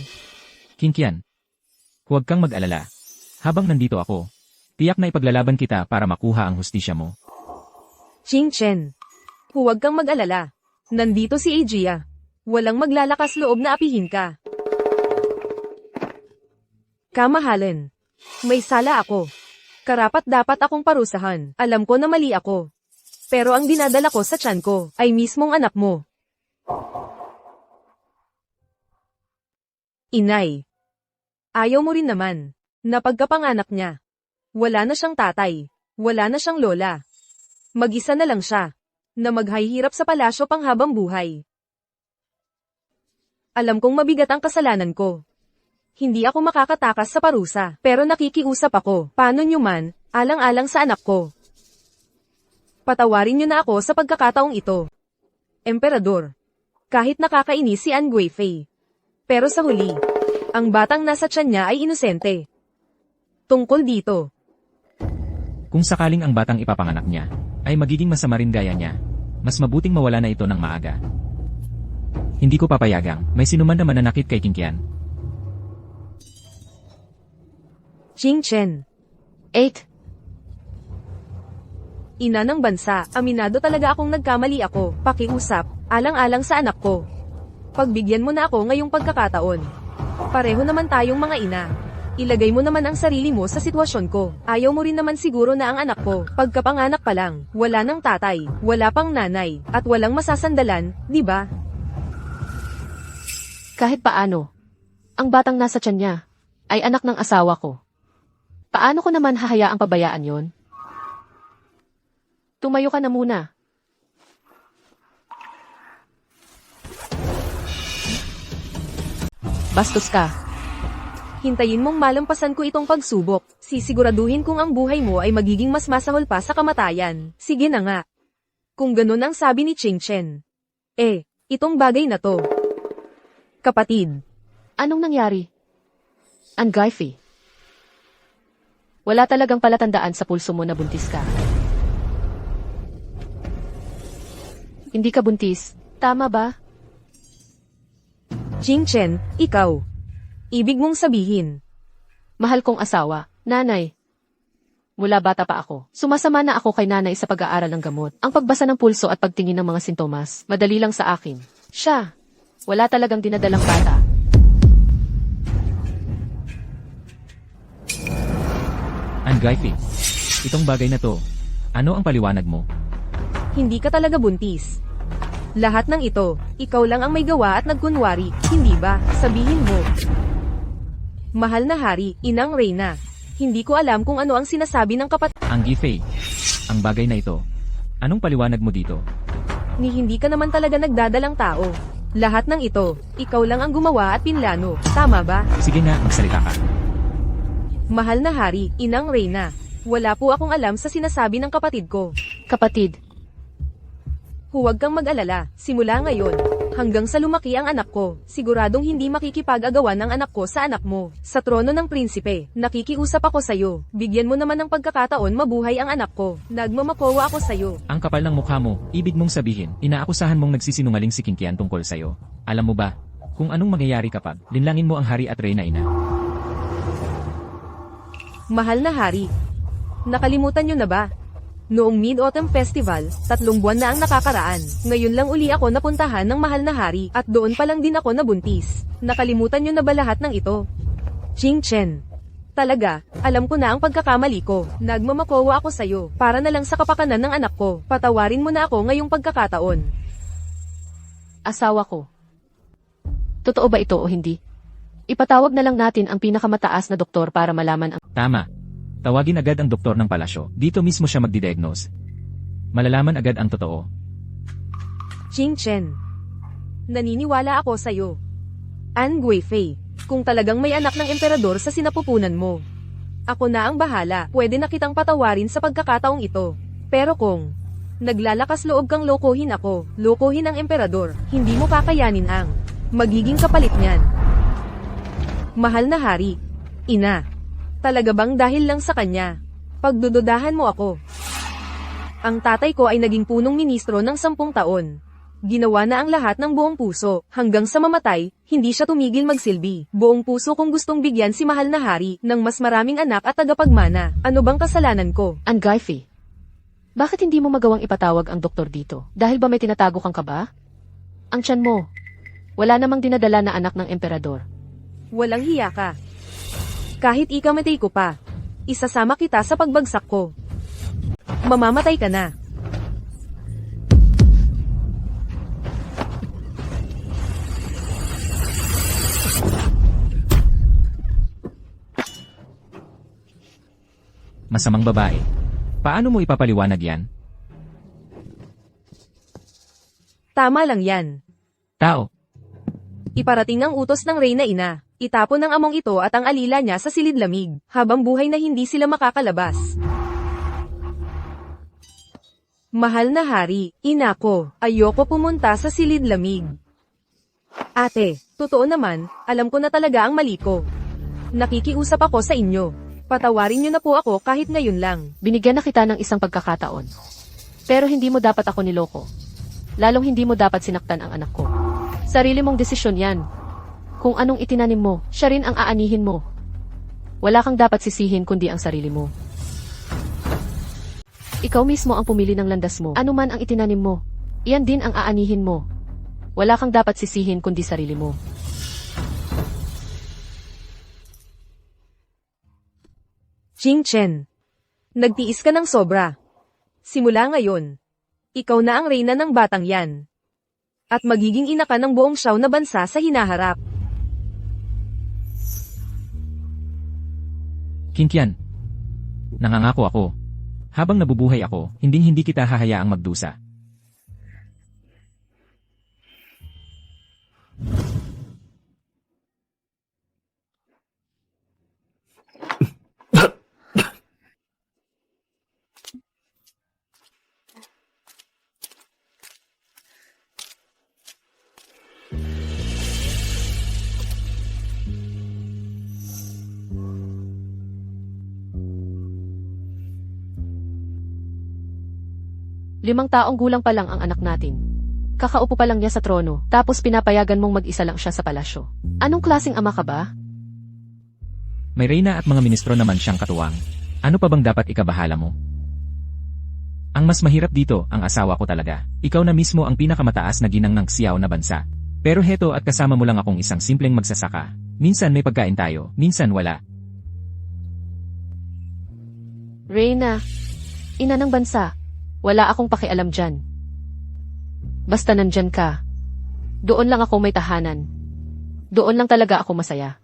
Qingqian. Huwag kang mag-alala. Habang nandito ako, tiyak na ipaglalaban kita para makuha ang hustisya mo. Qingchen. Huwag kang mag-alala. Nandito si Ajia. Walang maglalakas loob na apihin ka. Kamahalan. May sala ako. Karapat dapat akong parusahan. Alam ko na mali ako. Pero ang dinadala ko sa tiyan ko ay mismong anak mo. Inay. Ayaw mo rin naman na pagkapanganak niya. Wala na siyang tatay. Wala na siyang lola. Mag-isa na lang siya na maghihirap sa palasyo panghabang buhay. Alam kong mabigat ang kasalanan ko. Hindi ako makakatakas sa parusa, pero nakikiusap ako. Paano nyo man, alang-alang sa anak ko. Patawarin nyo na ako sa pagkakataong ito. Emperador. Kahit nakakainis si An Guifei. Pero sa huli, ang batang nasa tiyan niya ay inosente. Tungkol dito. Kung sakaling ang batang ipapanganak niya, ay magiging masama rin gaya niya. Mas mabuting mawala na ito ng maaga. Hindi ko papayagang, may sinuman na mananakit kay Qingqian. Qingchen. 8. Ina ng bansa, aminado talaga akong nagkamali ako. Pakiusap, alang-alang sa anak ko. Pagbigyan mo na ako ngayong pagkakataon. Pareho naman tayong mga ina. Ilagay mo naman ang sarili mo sa sitwasyon ko. Ayaw mo rin naman siguro na ang anak ko, pagkapanganak pa lang, wala ng tatay, wala pang nanay, at walang masasandalan, di ba? Kahit paano, ang batang nasa tiyan niya ay anak ng asawa ko. Paano ko naman hahayaang pabayaan yon? Tumayo ka na muna. Bastos ka. Hintayin mong malampasan ko itong pagsubok. Sisiguraduhin kung ang buhay mo ay magiging mas masahol pa sa kamatayan. Sige na nga. Kung ganun ang sabi ni Qingchen. Itong bagay na to. Kapatid. Anong nangyari? An Guifei. Wala talagang palatandaan sa pulso mo na buntis ka. Hindi ka buntis, tama ba? Qingchen, ikaw. Ibig mong sabihin. Mahal kong asawa, nanay. Mula bata pa ako, sumasama na ako kay nanay sa pag-aaral ng gamot. Ang pagbasa ng pulso at pagtingin ng mga sintomas, madali lang sa akin. Siya, wala talagang dinadalang bata. An Guifei. Itong bagay na to, ano ang paliwanag mo? Hindi ka talaga buntis. Lahat ng ito, ikaw lang ang may gawa at nagkunwari, hindi ba? Sabihin mo. Mahal na hari, inang reyna. Hindi ko alam kung ano ang sinasabi ng kapatid. Ang Guifei. Ang bagay na ito, Anong paliwanag mo dito? Ni hindi ka naman talaga nagdadalang tao. Lahat ng ito, ikaw lang ang gumawa at pinlano. Tama ba? Sige nga, magsalita ka. Mahal na hari, Inang Reyna. Wala po akong alam sa sinasabi ng kapatid ko. Kapatid, Huwag kang mag-alala, simula ngayon, hanggang sa lumaki ang anak ko, siguradong hindi makikipag-agawan ng anak ko sa anak mo. Sa trono ng prinsipe, nakikiusap ako sa'yo, bigyan mo naman ng pagkakataon mabuhay ang anak ko. Nagmamakowa ako sa'yo. Ang kapal ng mukha mo, ibig mong sabihin, inaakusahan mong nagsisinungaling si King Qian tungkol sa'yo. Alam mo ba, kung anong mangyayari kapag linlangin mo ang hari at reyna ina? Mahal na hari, nakalimutan nyo na ba? Noong Mid-Autumn Festival, 3 buwan na ang nakakaraan. Ngayon lang uli ako napuntahan ng mahal na hari, at doon pa lang din ako nabuntis. Nakalimutan nyo na ba lahat ng ito? Jing Chen. Talaga, alam ko na ang pagkakamali ko. Nagmamakowa ako sa'yo, para na lang sa kapakanan ng anak ko. Patawarin mo na ako ngayong pagkakataon. asawa ko. Totoo ba ito o hindi? Ipatawag na lang natin ang pinakamataas na doktor para malaman ang... Tama. Tawagin agad ang doktor ng palasyo. Dito mismo siya magdidiagnose. Malalaman agad ang totoo. Jing Chen. Naniniwala ako sa'yo. An Guifei, kung talagang may anak ng emperador sa sinapupunan mo. Ako na ang bahala, pwede na kitang patawarin sa pagkakataong ito. Pero kung naglalakas loob kang lokohin ako, lokohin ang emperador, hindi mo kakayanin ang magiging kapalit niyan. Mahal na hari, ina. Talaga bang dahil lang sa kanya? Pagdududahan mo ako. Ang tatay ko ay naging punong ministro ng 10 taon. Ginawa na ang lahat ng buong puso, hanggang sa mamatay, hindi siya tumigil magsilbi. Buong puso kong gustong bigyan si mahal na hari ng mas maraming anak at tagapagmana. Ano bang kasalanan ko? Angaifi. Bakit hindi mo magawang ipatawag ang doktor dito? Dahil ba may tinatago kang kaba? Ang tiyan mo. Wala namang dinadala na anak ng emperador. Walang hiya ka. Kahit ikamatay ko pa, isasama kita sa pagbagsak ko. Mamamatay ka na. Masamang babae. Paano mo ipapaliwanag yan? Tama lang yan. Tao. Iparating ang utos ng Reyna Ina. Itapon ng among ito at ang alila niya sa silid lamig, habang buhay na hindi sila makakalabas. Mahal na hari, ina ko, ayoko pumunta sa silid lamig. Ate, totoo naman, alam ko na talaga ang mali ko. Nakikiusap ako sa inyo. Patawarin niyo na po ako kahit ngayon lang. Binigyan na kita ng isang pagkakataon. Pero hindi mo dapat ako niloko. Lalong hindi mo dapat sinaktan ang anak ko. Sarili mong desisyon yan. Kung anong itinanim mo, siya rin ang aanihin mo. Wala kang dapat sisihin kundi ang sarili mo. Ikaw mismo ang pumili ng landas mo. Ano man ang itinanim mo, iyan din ang aanihin mo. Wala kang dapat sisihin kundi sarili mo. Jing Chen. Nagtiis ka ng sobra. Simula ngayon, ikaw na ang reyna ng batang yan. At magiging ina ka ng buong Xiao na bansa sa hinaharap. King Qian. Nangangako ako. Habang nabubuhay ako, hindi kita hahayaang magdusa. Limang taong gulang pa lang ang anak natin. Kakaupo pa lang niya sa trono, tapos pinapayagan mong mag-isa lang siya sa palasyo. Anong klaseng ama ka ba? May reyna at mga ministro naman siyang katuwang. Ano pa bang dapat ikabahala mo? Ang mas mahirap dito, ang asawa ko talaga. Ikaw na mismo ang pinakamataas na ginang ng Xiao na bansa. Pero heto at kasama mo lang akong isang simpleng magsasaka. Minsan may pagkain tayo, minsan wala. Reyna, ina ng bansa. Wala akong pakialam dyan. Basta nandyan ka. Doon lang ako may tahanan. Doon lang talaga ako masaya.